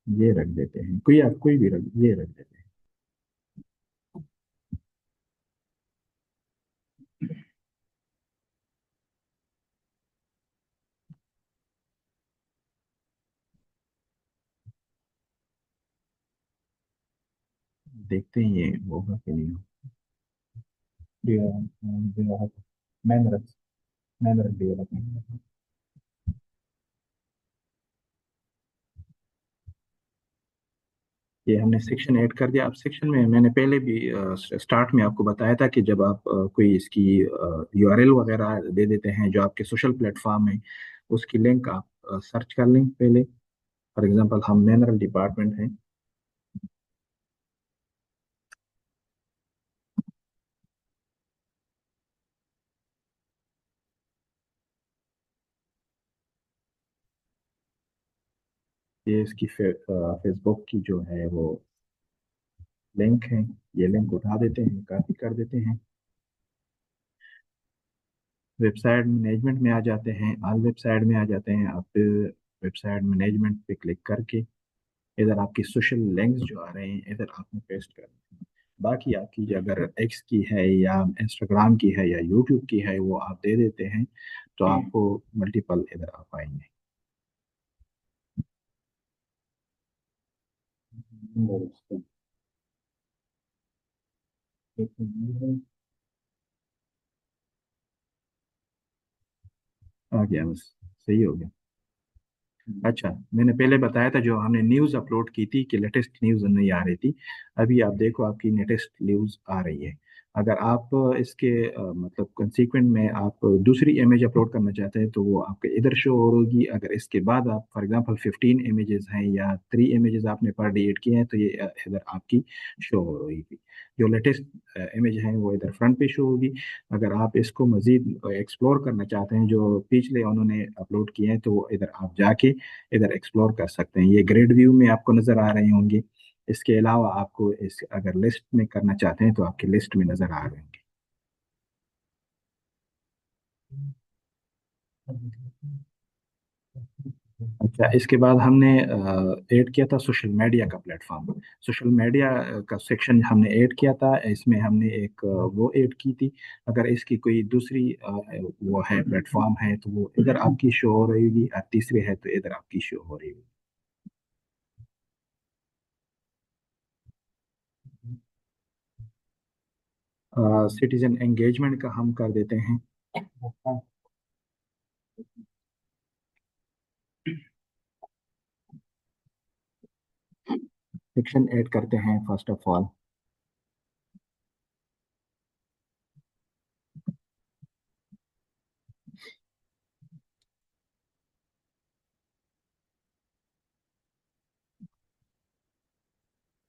ये रख देते हैं, कोई आप कोई भी रख, ये रख देते हैं। देखते हैं ये होगा कि नहीं होगा। मैंने रख मैंने रख दिया रखा। ये हमने सेक्शन ऐड कर दिया। अब सेक्शन में मैंने पहले भी स्टार्ट में आपको बताया था कि जब आप कोई इसकी यूआरएल वगैरह दे देते हैं जो आपके सोशल प्लेटफॉर्म है, उसकी लिंक आप सर्च कर लें पहले। फॉर एग्जांपल हम मिनरल डिपार्टमेंट हैं। ये इसकी फेसबुक की जो है वो लिंक है। ये लिंक उठा देते हैं, कॉपी कर देते हैं, वेबसाइट मैनेजमेंट में आ जाते हैं, ऑल वेबसाइट में आ जाते हैं। आप वेबसाइट मैनेजमेंट पे क्लिक करके इधर आपकी सोशल लिंक्स जो आ रहे हैं इधर आपने पेस्ट कर दें। बाकी आपकी जो अगर एक्स की है या इंस्टाग्राम की है या यूट्यूब की है वो आप दे देते हैं तो आपको मल्टीपल इधर आ पाएंगे। आ गया बस, सही हो गया। अच्छा, मैंने पहले बताया था जो हमने न्यूज़ अपलोड की थी कि लेटेस्ट न्यूज़ नहीं आ रही थी। अभी आप देखो आपकी लेटेस्ट न्यूज़ आ रही है। अगर आप इसके मतलब कंसीक्वेंट में आप दूसरी इमेज अपलोड करना चाहते हैं तो वो आपके इधर शो होगी। अगर इसके बाद आप फॉर एग्जांपल 15 इमेजेस हैं या 3 इमेजेस आपने पर डे एड किए हैं तो ये इधर आपकी शो होगी। जो लेटेस्ट इमेज है वो इधर फ्रंट पे शो होगी। अगर आप इसको मजीद एक्सप्लोर करना चाहते हैं जो पिछले उन्होंने अपलोड किए हैं तो वो इधर आप जाके इधर एक्सप्लोर कर सकते हैं। ये ग्रिड व्यू में आपको नजर आ रहे होंगे। इसके अलावा आपको इस अगर लिस्ट में करना चाहते हैं तो आपकी लिस्ट में नजर आ रहे होंगे। अच्छा, इसके बाद हमने ऐड किया था सोशल मीडिया का प्लेटफॉर्म। सोशल मीडिया का सेक्शन हमने ऐड किया था। इसमें हमने एक वो ऐड की थी। अगर इसकी कोई दूसरी वो है प्लेटफॉर्म है तो वो इधर आपकी शो हो रही होगी और तीसरी है तो इधर आपकी शो हो रही होगी। सिटीजन एंगेजमेंट का हम कर देते हैं। सेक्शन ऐड करते हैं first of all.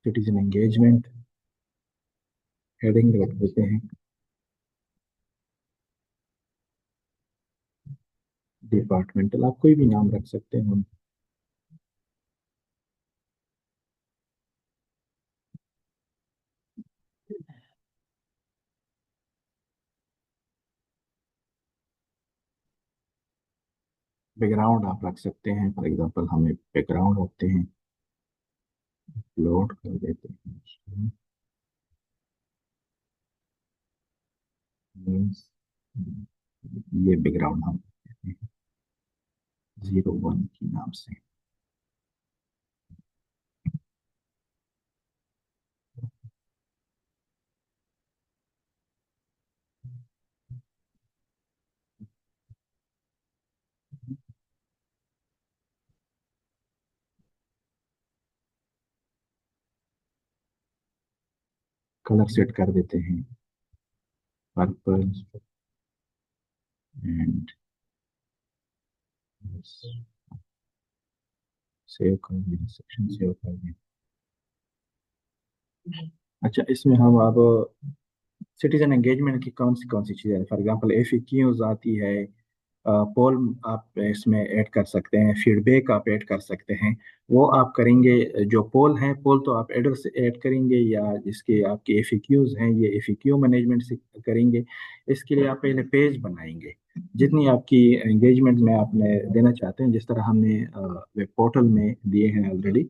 Citizen engagement heading रख देते हैं डिपार्टमेंटल। आप कोई भी नाम रख सकते हैं हम। बैकग्राउंड आप रख सकते हैं, फॉर एग्जांपल हमें बैकग्राउंड रखते हैं, लोड कर देते हैं। Means, ये बैकग्राउंड हम 01 के नाम से। कलर सेट कर देते हैं पर्पल एंड सेव कर दिया, सेक्शन सेव कर दिया। अच्छा, इसमें हम अब सिटीजन एंगेजमेंट की कौन सी चीज़ें, फॉर एग्जांपल एफएक्यूज आती है, पोल आप इसमें ऐड कर सकते हैं, फीडबैक आप ऐड कर सकते हैं। वो आप करेंगे। जो पोल हैं पोल तो आप एडर से ऐड करेंगे या जिसके आपके एफएक्यूज हैं ये एफएक्यू मैनेजमेंट से करेंगे। इसके लिए आप पहले पेज बनाएंगे जितनी आपकी एंगेजमेंट में आपने देना चाहते हैं, जिस तरह हमने वेब पोर्टल में दिए हैं ऑलरेडी।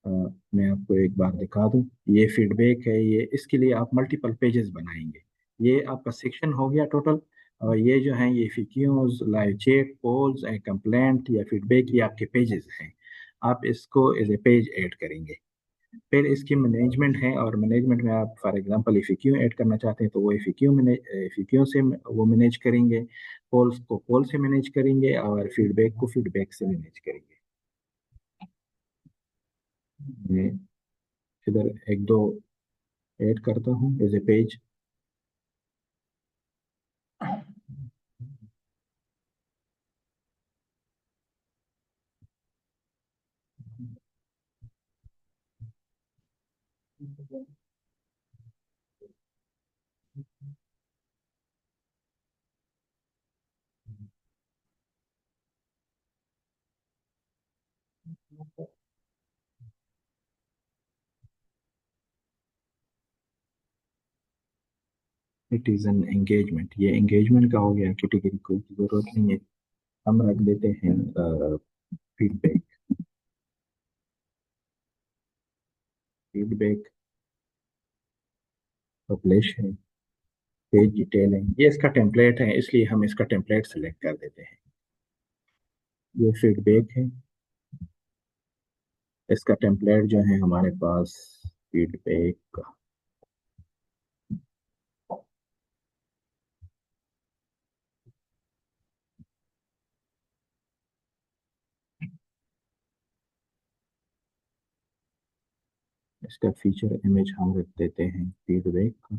मैं आपको एक बार दिखा दूं। ये फीडबैक है, ये इसके लिए आप मल्टीपल पेजेस बनाएंगे। ये आपका सेक्शन हो गया टोटल। और ये जो है ये फिक्यूज live check polls and complaint या फीडबैक ये आपके पेजेस हैं। आप इसको एज ए पेज ऐड करेंगे। फिर इसकी मैनेजमेंट है और मैनेजमेंट में आप फॉर एग्जांपल इफिक्यू ऐड करना चाहते हैं तो वो इफिक्यू से वो मैनेज करेंगे। पोल्स को पोल से मैनेज करेंगे और फीडबैक को फीडबैक से मैनेज करेंगे। मैं इधर एक दो ऐड करता हूँ as a page. It is an engagement, ये एंगेजमेंट का हो गया, कैटेगरी कोई की जरूरत नहीं है। हम रख देते हैं फीडबैक। फीडबैक पब्लिश है, पेज डिटेल है, ये इसका टेम्पलेट है, इसलिए हम इसका टेम्पलेट सेलेक्ट कर देते हैं। ये फीडबैक है, इसका टेम्पलेट जो है हमारे पास फीडबैक का। इसका फीचर इमेज हम रख देते हैं फीडबैक का।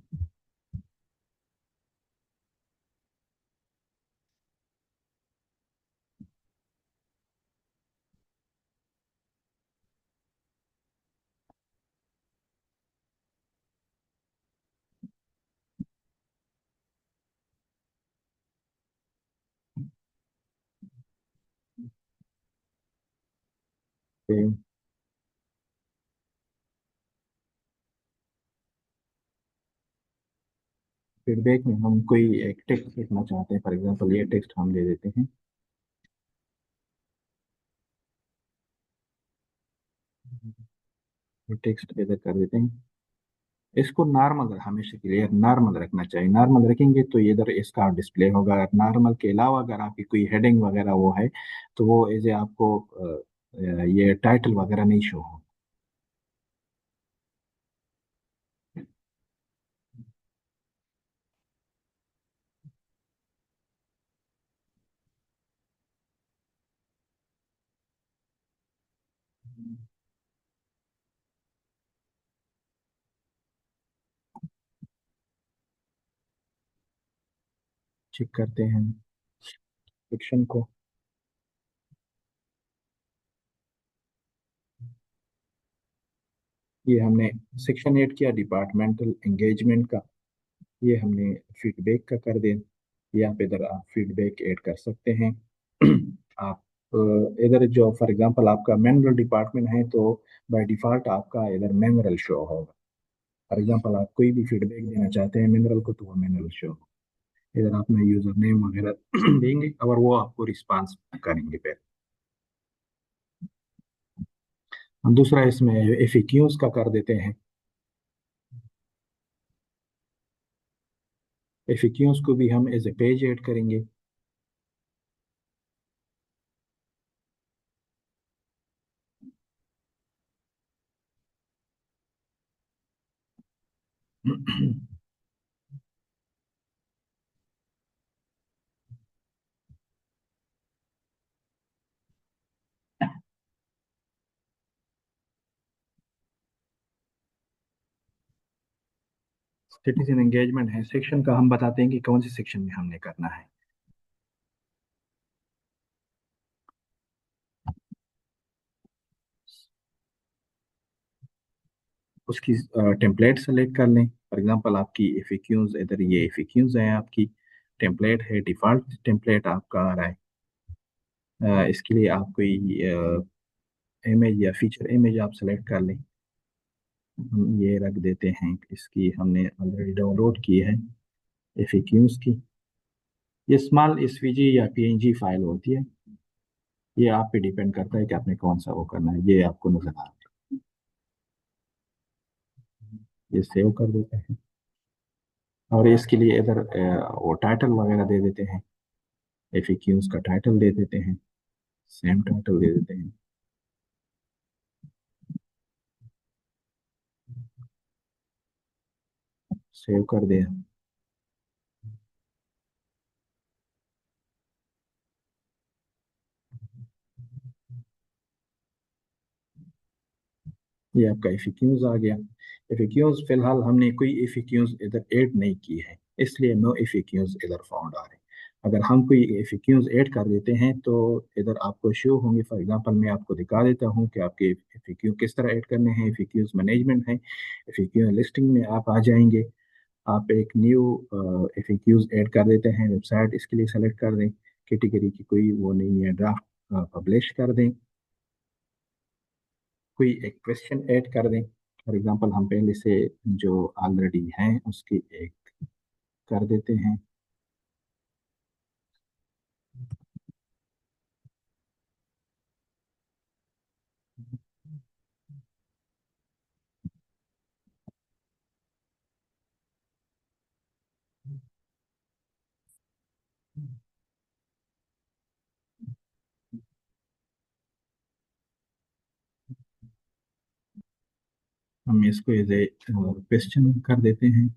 फीडबैक में हम कोई एक टेक्स्ट लिखना चाहते हैं, फॉर एग्जांपल ये टेक्स्ट हम दे देते हैं। ये टेक्स्ट इधर कर देते हैं। इसको नॉर्मल हमेशा क्लियर नॉर्मल रखना चाहिए, नॉर्मल रखेंगे तो इधर इसका डिस्प्ले होगा। नॉर्मल के अलावा अगर आपकी कोई हेडिंग वगैरह वो है तो वो एज ए आपको ये टाइटल वगैरह नहीं शो हो। चेक करते हैं सेक्शन को। ये हमने सेक्शन ऐड किया डिपार्टमेंटल एंगेजमेंट का, ये हमने फीडबैक का कर दिया। यहाँ पे इधर आप फीडबैक ऐड कर सकते हैं। आप इधर जो फॉर एग्जांपल आपका मैनुअल डिपार्टमेंट है तो बाय डिफॉल्ट आपका इधर मैनुअल शो होगा। फॉर एग्जांपल आप कोई भी फीडबैक देना चाहते हैं मिनरल को तो वो मिनरल शो, इधर अपना यूजर नेम वगैरह देंगे और वो आपको रिस्पांस करेंगे फिर। हम दूसरा इसमें एफएक्यूज का कर देते हैं। एफएक्यूज को भी हम एज ए पेज ऐड करेंगे। सिटीजन एंगेजमेंट है, सेक्शन का हम बताते हैं कि कौन सी सेक्शन में हमने करना है। उसकी टेम्पलेट सेलेक्ट कर लें। फॉर एग्जांपल आपकी एफएक्यूज, इधर ये एफएक्यूज है आपकी, टेम्पलेट है, डिफॉल्ट टेम्पलेट आपका आ रहा है। इसके लिए आप कोई इमेज या फीचर इमेज आप सेलेक्ट कर लें। हम ये रख देते हैं, इसकी हमने ऑलरेडी डाउनलोड की है एफएक्यूज की। ये स्मॉल एसवीजी या पीएनजी फाइल होती है, ये आप पे डिपेंड करता है कि आपने कौन सा वो करना है। ये आपको नजर आ रहा है, ये सेव कर देते हैं। और इसके लिए इधर वो टाइटल वगैरह दे देते हैं, एफएक्यूज का टाइटल दे देते हैं, सेम टाइटल दे देते हैं, सेव कर दिया। ये आपका एफएक्यूज आ गया। एफएक्यूज फिलहाल हमने कोई एफएक्यूज इधर ऐड नहीं की है, इसलिए नो एफएक्यूज इधर फाउंड आ रहे हैं। अगर हम कोई एफएक्यूज ऐड कर देते हैं तो इधर आपको शो होंगे। फॉर एग्जांपल मैं आपको दिखा देता हूँ कि आपके एफएक्यू किस तरह ऐड करने हैं। एफएक्यूज मैनेजमेंट है, एफएक्यू लिस्टिंग में आप आ जाएंगे। आप एक न्यू एफएक्यूज ऐड कर देते हैं, वेबसाइट इसके लिए सेलेक्ट कर दें, कैटेगरी की कोई वो नहीं है, ड्राफ्ट पब्लिश कर दें। कोई एक क्वेश्चन ऐड कर दें। फॉर एग्जांपल हम पहले से जो ऑलरेडी हैं उसकी एक कर देते हैं। हम इसको एज ए क्वेश्चन कर देते हैं।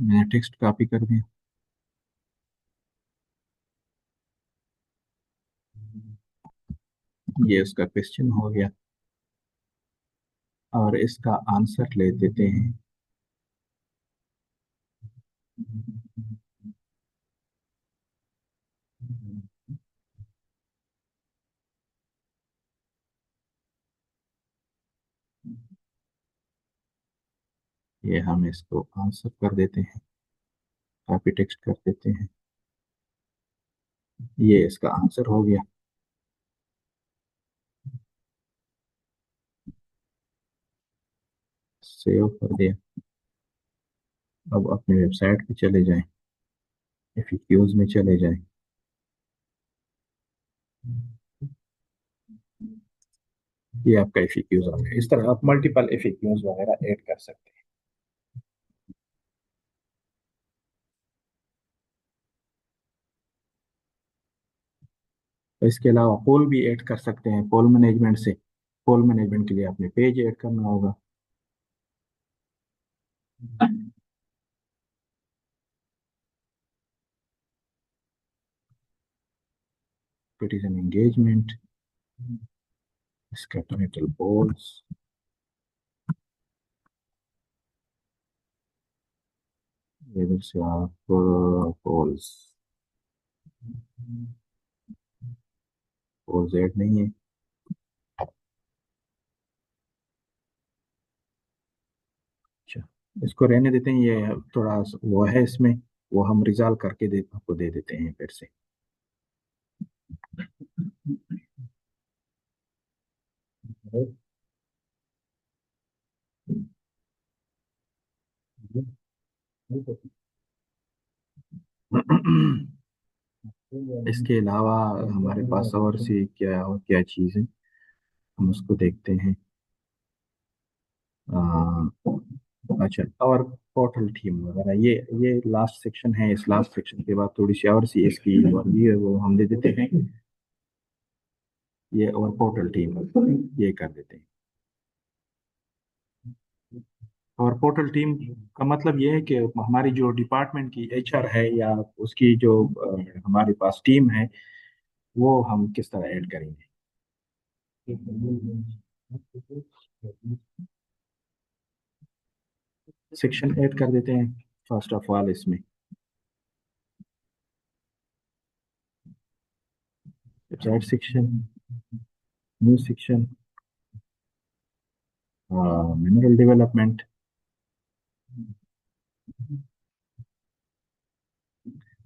मैंने टेक्स्ट कॉपी कर दिया। ये उसका क्वेश्चन हो गया और इसका आंसर ले देते हैं। ये हम इसको आंसर कर देते हैं, कॉपी टेक्स्ट कर देते हैं। ये इसका आंसर हो गया। सेव कर दिया। अब अपने वेबसाइट पे चले जाएं, एफएक्यूज में चले जाएं। ये आपका एफएक्यूज आ गया। इस तरह आप मल्टीपल एफएक्यूज वगैरह ऐड कर सकते हैं। तो इसके अलावा पोल भी ऐड कर सकते हैं पोल मैनेजमेंट से। पोल मैनेजमेंट के लिए आपने पेज ऐड करना होगा। सिटीजन एंगेजमेंट, इसका टाइटल पोल्स, इधर से आप पोल्स, पोल्स ऐड नहीं है। अच्छा, इसको रहने देते हैं। ये थोड़ा वो है इसमें, वो हम रिजॉल्व करके आपको दे देते हैं फिर से। इसके अलावा हमारे पास और सी क्या और क्या चीज़ है, हम उसको देखते हैं। अच्छा, और पोर्टल थीम वगैरह, ये लास्ट सेक्शन है। इस लास्ट सेक्शन के बाद थोड़ी सी और सी इसकी ओवरव्यू है वो हम दे देते हैं। ये और पोर्टल थीम ये कर देते हैं। और पोर्टल टीम का मतलब ये है कि हमारी जो डिपार्टमेंट की एचआर है या उसकी जो हमारे पास टीम है, वो हम किस तरह ऐड करेंगे। सेक्शन ऐड कर देते हैं फर्स्ट ऑफ ऑल इसमें। Website section, new section, mineral development,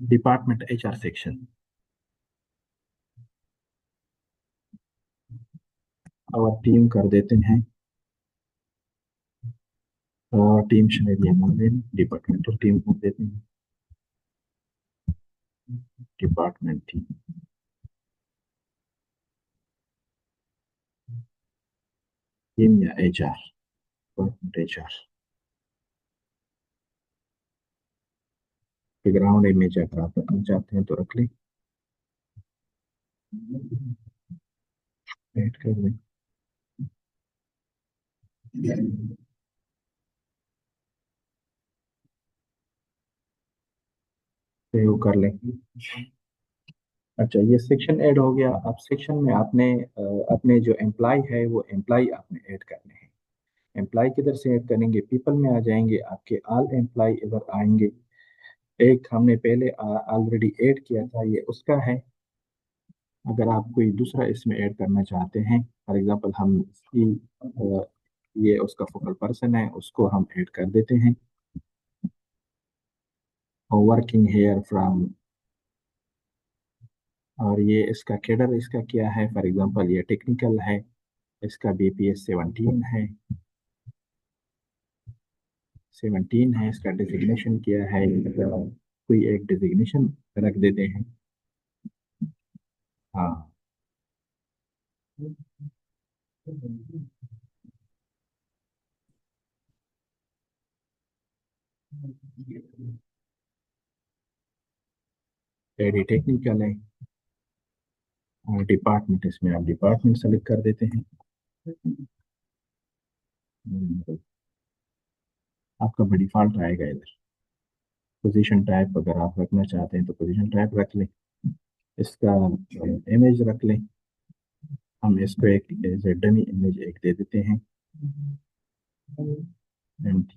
department HR section. और टीम कर देते हैं, टीम शायद ये मान लें, डिपार्टमेंटल टीम कर देते हैं, डिपार्टमेंट टीम, टीम या HR, department HR. Background image अगर आप रखना चाहते हैं तो रख लें, ऐड कर दें, सेव कर लें। अच्छा, ये सेक्शन ऐड हो गया। अब सेक्शन में आपने अपने जो एम्प्लॉय है वो एम्प्लॉय आपने ऐड करने हैं। एम्प्लॉय किधर से ऐड करेंगे, पीपल में आ जाएंगे, आपके ऑल एम्प्लॉय इधर आएंगे। एक हमने पहले ऑलरेडी ऐड किया था, ये उसका है। अगर आप कोई दूसरा इसमें ऐड करना चाहते हैं, फॉर एग्जांपल हम इसकी ये उसका फोकल पर्सन है, उसको हम ऐड कर देते हैं। वर्किंग हेयर फ्रॉम, और ये इसका कैडर इसका क्या है, फॉर एग्जांपल ये टेक्निकल है, इसका बीपीएस 17 है, 17 है। इसका डिजिग्नेशन क्या है, कोई एक डिजिग्नेशन रख देते हैं। हाँ, एडी टेक्निकल है, और डिपार्टमेंट, इसमें आप डिपार्टमेंट सेलेक्ट कर देते हैं। आपका बाय डिफॉल्ट आएगा इधर। पोजीशन टाइप अगर आप रखना चाहते हैं तो पोजीशन टाइप रख लें, इसका इमेज रख लें। हम इसको एक एज ए डमी इमेज एक दे देते हैं। एंड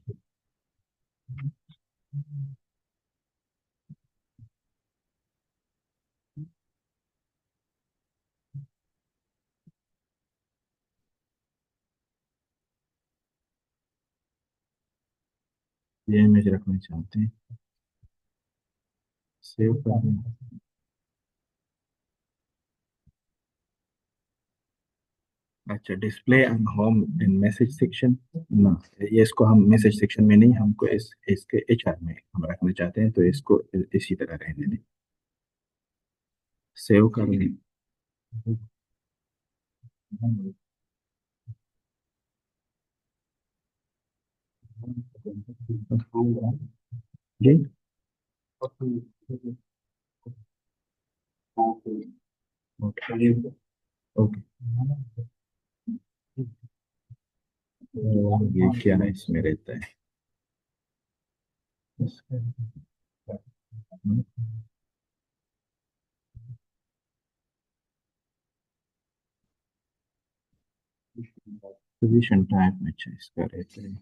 ये इमेज रखना चाहते हैं, सेव कर दें। अच्छा, display and home in message section ना, ये इसको हम मैसेज सेक्शन में नहीं, हमको इसके एचआर में हम रखना चाहते हैं, तो इसको इसी तरह रहने दें। सेव कर दें। जी, ओके ओके। ये क्या है इसमें रहता है, पोजीशन टाइप में। अच्छा, इसका रहता है।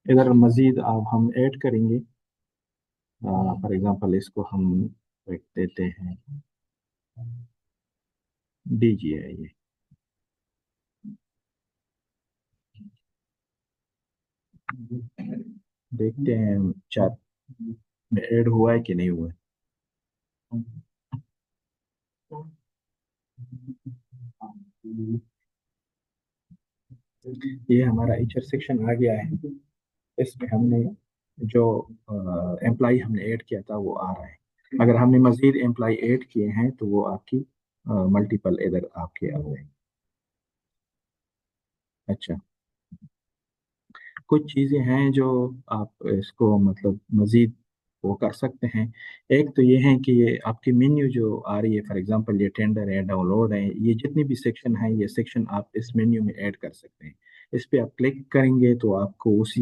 इधर मजीद आप हम ऐड करेंगे, फॉर एग्जांपल इसको हम रख देते हैं डीजीआई, ये देखते हैं चार में ऐड हुआ है कि नहीं हुआ है। ये हमारा एचआर सेक्शन आ गया है, इसमें हमने जो एम्प्लॉय हमने ऐड किया था वो आ रहा है। अगर हमने मजीद एम्प्लॉय ऐड किए हैं तो वो आपकी मल्टीपल इधर आपके आ जाएंगे। अच्छा, कुछ चीज़ें हैं जो आप इसको मतलब मज़ीद वो कर सकते हैं। एक तो ये है कि ये आपकी मेन्यू जो आ रही है, फॉर एग्जांपल ये टेंडर है, डाउनलोड है, ये जितनी भी सेक्शन है, ये सेक्शन आप इस मेन्यू में ऐड कर सकते हैं। इस पे आप क्लिक करेंगे तो आपको उसी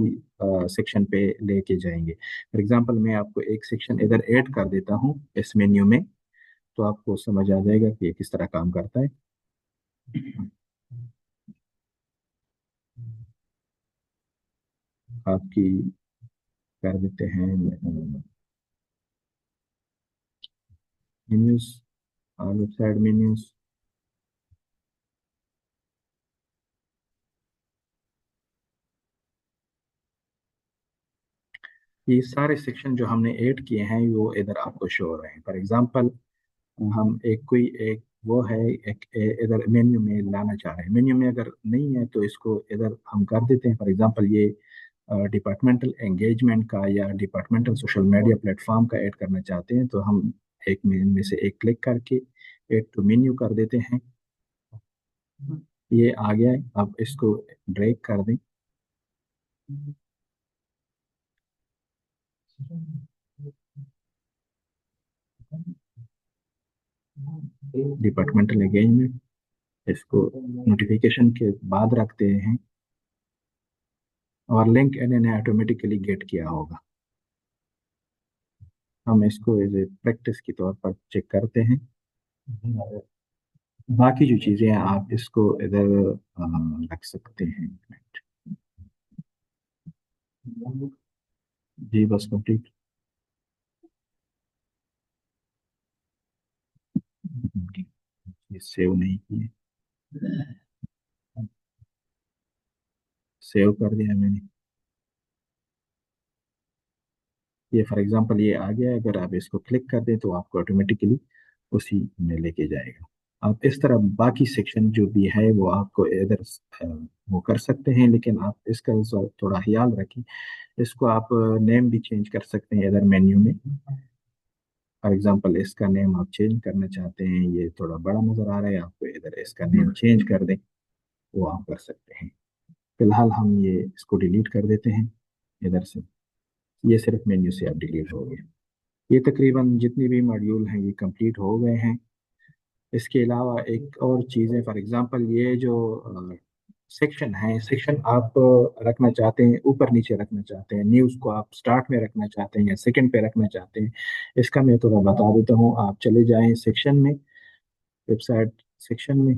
सेक्शन पे लेके जाएंगे। फॉर एग्जांपल मैं आपको एक सेक्शन इधर ऐड कर देता हूँ इस मेन्यू में, तो आपको समझ आ जाएगा कि ये किस तरह काम करता है। आपकी कर देते हैं मेन्यूज, वेबसाइट मेन्यूज। ये सारे सेक्शन जो हमने ऐड किए हैं वो इधर आपको शो हो रहे हैं। फॉर एग्जांपल हम एक कोई एक वो है, एक इधर मेन्यू में लाना चाह रहे हैं, मेन्यू में अगर नहीं है तो इसको इधर हम कर देते हैं। फॉर एग्जांपल ये डिपार्टमेंटल एंगेजमेंट का या डिपार्टमेंटल सोशल मीडिया प्लेटफॉर्म का ऐड करना चाहते हैं, तो हम एक में इनमें से एक क्लिक करके ऐड टू मेन्यू कर देते हैं। ये आ गया है, अब इसको ड्रैग कर दें। डिपार्टमेंटल एंगेजमेंट, इसको नोटिफिकेशन के बाद रखते हैं, और लिंक इन्होंने ऑटोमेटिकली गेट किया होगा। हम इसको एज ए प्रैक्टिस के तौर पर चेक करते हैं। बाकी जो चीज़ें हैं आप इसको इधर रख सकते हैं। जी, बस कंप्लीट। ये सेव नहीं किए, सेव कर दिया मैंने। ये फॉर एग्जांपल ये आ गया, अगर आप इसको क्लिक कर दें तो आपको ऑटोमेटिकली उसी में लेके जाएगा। आप इस तरह बाकी सेक्शन जो भी है वो आपको इधर वो कर सकते हैं, लेकिन आप इसका थोड़ा ख्याल रखें। इसको आप नेम भी चेंज कर सकते हैं इधर मेन्यू में। फॉर एग्जांपल इसका नेम आप चेंज करना चाहते हैं, ये थोड़ा बड़ा नजर आ रहा है आपको, इधर इसका नेम चेंज कर दें, वो आप कर सकते हैं। फिलहाल हम ये इसको डिलीट कर देते हैं इधर से। ये सिर्फ मेन्यू से आप डिलीट हो गए। ये तकरीबन जितनी भी मॉड्यूल हैं ये कंप्लीट हो गए हैं। इसके अलावा एक और चीज़ है, फॉर एग्जांपल ये जो सेक्शन है, सेक्शन आप रखना चाहते हैं ऊपर नीचे रखना चाहते हैं, न्यूज़ को आप स्टार्ट में रखना चाहते हैं या सेकंड पे रखना चाहते हैं, इसका मैं थोड़ा बता देता हूँ। आप चले जाएं सेक्शन में, वेबसाइट सेक्शन में,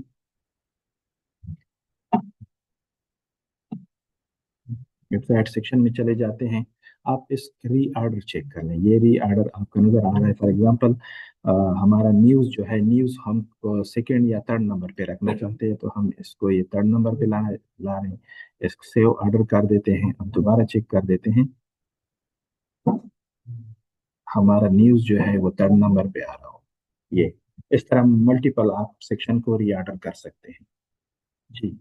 वेबसाइट सेक्शन में चले जाते हैं। आप इस री ऑर्डर चेक कर लें, ये री ऑर्डर आपका नज़र आ रहा है। फॉर एग्जांपल हमारा न्यूज़ जो है, न्यूज़ हम सेकंड या थर्ड नंबर पे रखना चाहते हैं, तो हम इसको ये थर्ड नंबर पे ला रहे हैं। इसको सेव ऑर्डर कर देते हैं। अब दोबारा चेक कर देते हैं, हमारा न्यूज़ जो है वो थर्ड नंबर पे आ रहा हो। ये इस तरह मल्टीपल आप सेक्शन को री ऑर्डर कर सकते हैं। जी।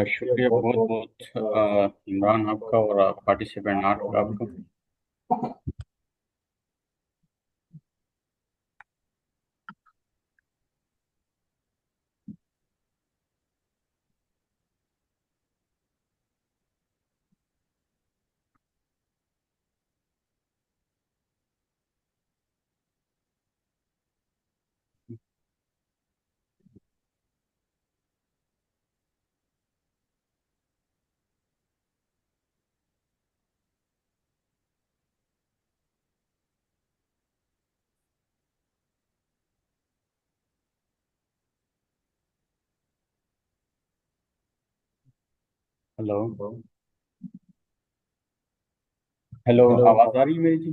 शुक्रिया बहुत बहुत इमरान आपका और पार्टिसिपेंट नाटक आपका। हेलो हेलो, आवाज आ रही है मेरी जी?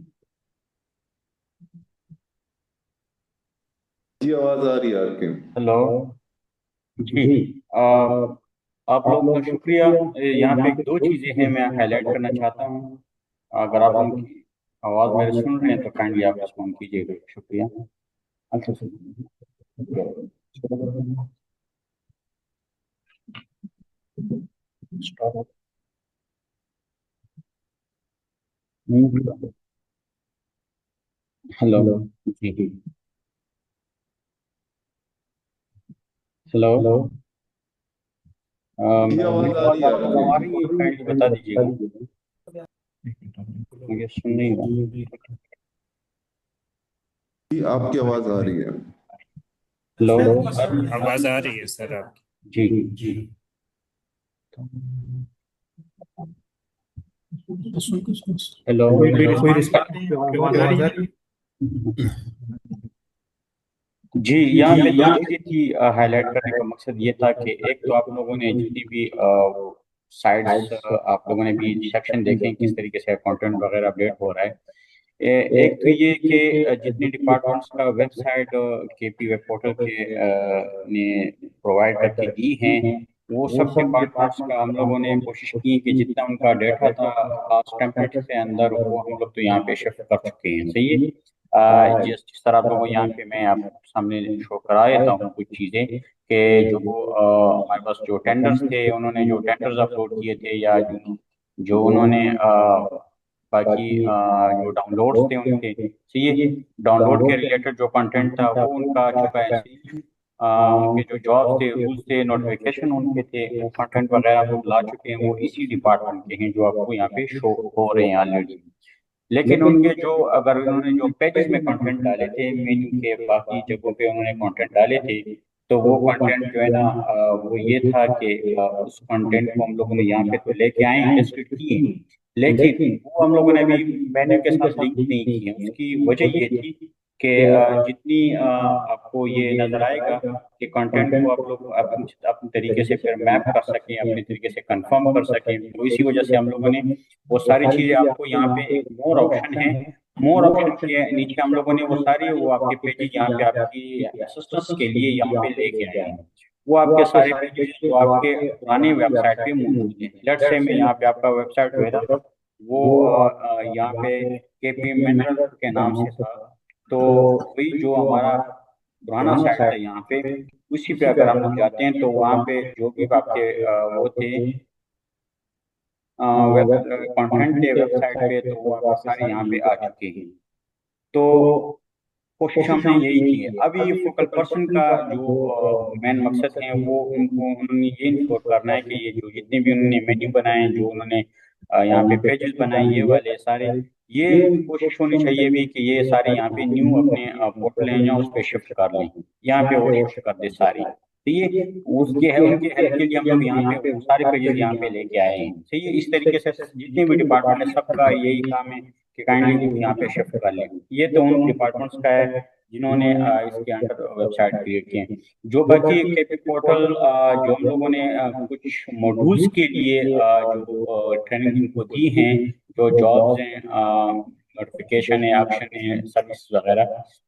जी आवाज आ रही है आपकी। हेलो जी। आ, आप लोग का शुक्रिया। यहाँ पे दो चीजें हैं मैं हाईलाइट करना चाहता हूँ। अगर आप उनकी आवाज मेरे सुन रहे हैं तो काइंडली आप रिस्पॉन्ड कीजिएगा। शुक्रिया। अच्छा हेलो जी। हेलो जी आवाज मेरी आ रही आवाज है आपको आ रही है? आपकी। काइंडली बता दीजिएगा, मुझे सुन नहीं रहा। जी आपकी आवाज आ रही है। हेलो आवाज आ रही है सर आपकी। जी जी। हेलो कोई रिस्पॉन्स नहीं है? आपकी आवाज आ रही है? जी। यहाँ पे दो चीजें थी हाईलाइट करने का मकसद ये था कि एक तो आप लोगों ने जितनी भी साइट्स आप लोगों ने भी सेक्शन देखे हैं किस तरीके से कंटेंट वगैरह अपडेट हो रहा है। एक तो ये कि जितने डिपार्टमेंट्स का वेबसाइट केपी वेब पोर्टल के ने प्रोवाइड करके दी हैं, वो सब डिपार्टमेंट्स का हम लोगों ने कोशिश की कि जितना उनका डाटा था खास टेम्पलेट के अंदर वो हम लोग तो यहाँ पे शिफ्ट कर चुके हैं। सही है। जिस जिस तरह आप लोगों यहाँ पे मैं आप सामने शो करा देता हूँ कुछ चीज़ें कि जो हमारे पास जो टेंडर्स थे उन्होंने जो टेंडर्स अपलोड किए थे या जो जो उन्होंने बाकी जो डाउनलोड्स थे उनके, सही है, डाउनलोड के रिलेटेड जो कंटेंट था वो उनका आ चुका है। सही है। उनके जो जॉब्स थे, रूल्स थे, नोटिफिकेशन उनके थे, वो कंटेंट वगैरह हम लोग ला चुके हैं। वो इसी डिपार्टमेंट के हैं जो आपको यहाँ पे शो हो रहे हैं ऑलरेडी। लेकिन उनके जो अगर उन्होंने जो पेजेस में कंटेंट डाले थे, मेन्यू के बाकी जगहों पे उन्होंने कंटेंट डाले थे, तो वो कंटेंट जो है ना वो ये था कि उस कंटेंट को हम लोगों ने यहाँ पे तो लेके आए, इंडस्ट्री किए, लेकिन वो हम लोगों ने अभी मेन्यू के साथ लिंक नहीं किए। उसकी वजह ये थी कि जितनी आपको ये नजर आएगा कि कंटेंट को आप लोग अपने अपने तरीके से फिर मैप कर सकें, अपने तरीके से कंफर्म कर सकें, तो इसी वजह से हम लोगों ने वो सारी चीजें आपको यहाँ पे एक मोर ऑप्शन है, मोर ऑप्शन के नीचे हम लोगों ने वो सारी वो आपके पेजेस यहाँ पे आपकी असिस्टेंस के लिए यहाँ पे लेके आए हैं। वो आपके सारे पेजेस जो आपके पुराने वेबसाइट पे मौजूद हैं। लेट्स से मैं यहाँ पे आपका वेबसाइट जो है ना वो यहाँ पे केपी मिनरल के नाम से था। तो वही जो हमारा पुराना साइट था यहाँ पे, उसी पे अगर हम लोग जाते हैं तो वहाँ पे जो भी आपके वो थे वेब कंटेंट थे वेबसाइट पे, तो वो आपके सारे यहाँ पे आ चुके हैं। तो कोशिश हमने यही की है। अभी ये फोकल पर्सन का जो मेन मकसद है वो उन्होंने ये इंश्योर करना है कि ये जो जितने भी उन्होंने मेन्यू बनाए, जो उन्होंने यहाँ पे पेजेस बनाए, ये वाले सारे, ये इनकी कोशिश होनी चाहिए भी कि ये सारे यहाँ पे न्यू अपने पोर्टल हैं या उस पर शिफ्ट कर लें, यहाँ पे वो शिफ्ट कर दे सारी। तो ये उसके है, उनके हेल्प के लिए हम लोग यहाँ पे वो सारे पेजेस यहाँ पे लेके आए हैं। तो ये इस तरीके से जितने भी डिपार्टमेंट है सबका यही काम है कि काइंडली वो यहाँ पे शिफ्ट कर लें। ये तो उन डिपार्टमेंट्स का है जिन्होंने इसके अंडर वेबसाइट क्रिएट किए हैं। जो बाकी केपी पोर्टल जो हम लोगों ने कुछ मॉड्यूल्स के लिए जो ट्रेनिंग इनको दी हैं, जो जॉब्स हैं, नोटिफिकेशन है, ऑप्शन है, सर्विस वगैरह,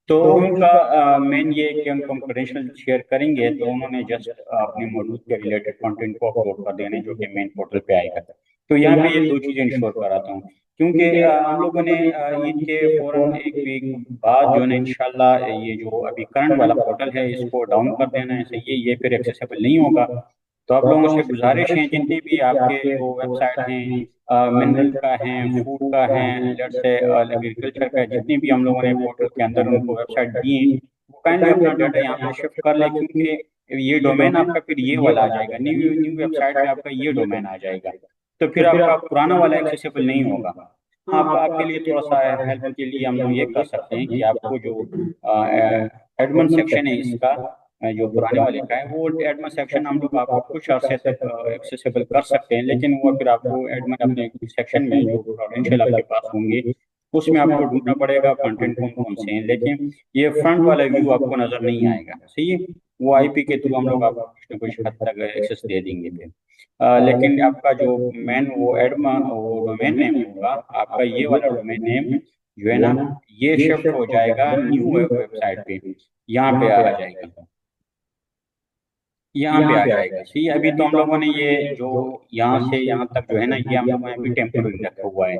तो उनका मेन ये है कि उनको हम क्रेडेंशियल शेयर करेंगे तो उन्होंने जस्ट अपने मॉड्यूल के रिलेटेड कंटेंट को अपलोड कर देना है जो कि मेन पोर्टल पे आएगा। तो यहाँ पे ये दो चीजें इंश्योर कराता हूँ, क्योंकि हम लोगों ने ईद के फौरन एक वीक बाद जो है ना इंशाल्लाह ये जो अभी करंट वाला पोर्टल है इसको डाउन कर देना है। सही है, ये फिर एक्सेसिबल नहीं होगा। तो आप लोगों से गुजारिश है जितने भी आपके जो वेबसाइट हैं, मिनरल का है, फूड का है, लेट्स से एग्रीकल्चर का है, जितने भी हम लोगों ने पोर्टल के अंदर उनको वेबसाइट दी है, वो काइंडली अपना डाटा यहाँ पे शिफ्ट कर ले, क्योंकि ये डोमेन आपका फिर ये वाला आ जाएगा, न्यू न्यू वेबसाइट पे आपका ये डोमेन आ जाएगा, तो फिर आपका पुराना वाला एक्सेसिबल नहीं होगा। हाँ, आप आपके लिए थोड़ा सा हेल्प के लिए हम लोग ये कर सकते हैं कि आपको जो एडमिन सेक्शन है इसका, जो पुराने वाले का है, वो एडमिन सेक्शन हम लोग आपको कुछ अर्से तक एक्सेसिबल कर सकते हैं, लेकिन वो फिर आपको एडमिन अपने सेक्शन में जो क्रेडेंशियल आपके पास होंगे उसमें आपको ढूंढना पड़ेगा कंटेंट कौन कौन से हैं, लेकिन ये फ्रंट वाला व्यू आपको नजर नहीं आएगा। सही है, वो आईपी के थ्रू हम लोग आपको कुछ ना कुछ हद तक एक्सेस दे देंगे फिर। लेकिन आपका जो मेन वो एडमिन वो डोमेन नेम होगा, आपका ये वाला डोमेन नेम जो है ना, ये शिफ्ट हो जाएगा न्यू वेबसाइट पे, यहाँ पे आ जाएगा, यहाँ पे आ जाएगा। सही है, अभी तो हम लोगों ने ये जो यहाँ से यहाँ तक जो है ना, ये हम लोगों ने अभी टेम्पोररी रखा हुआ है,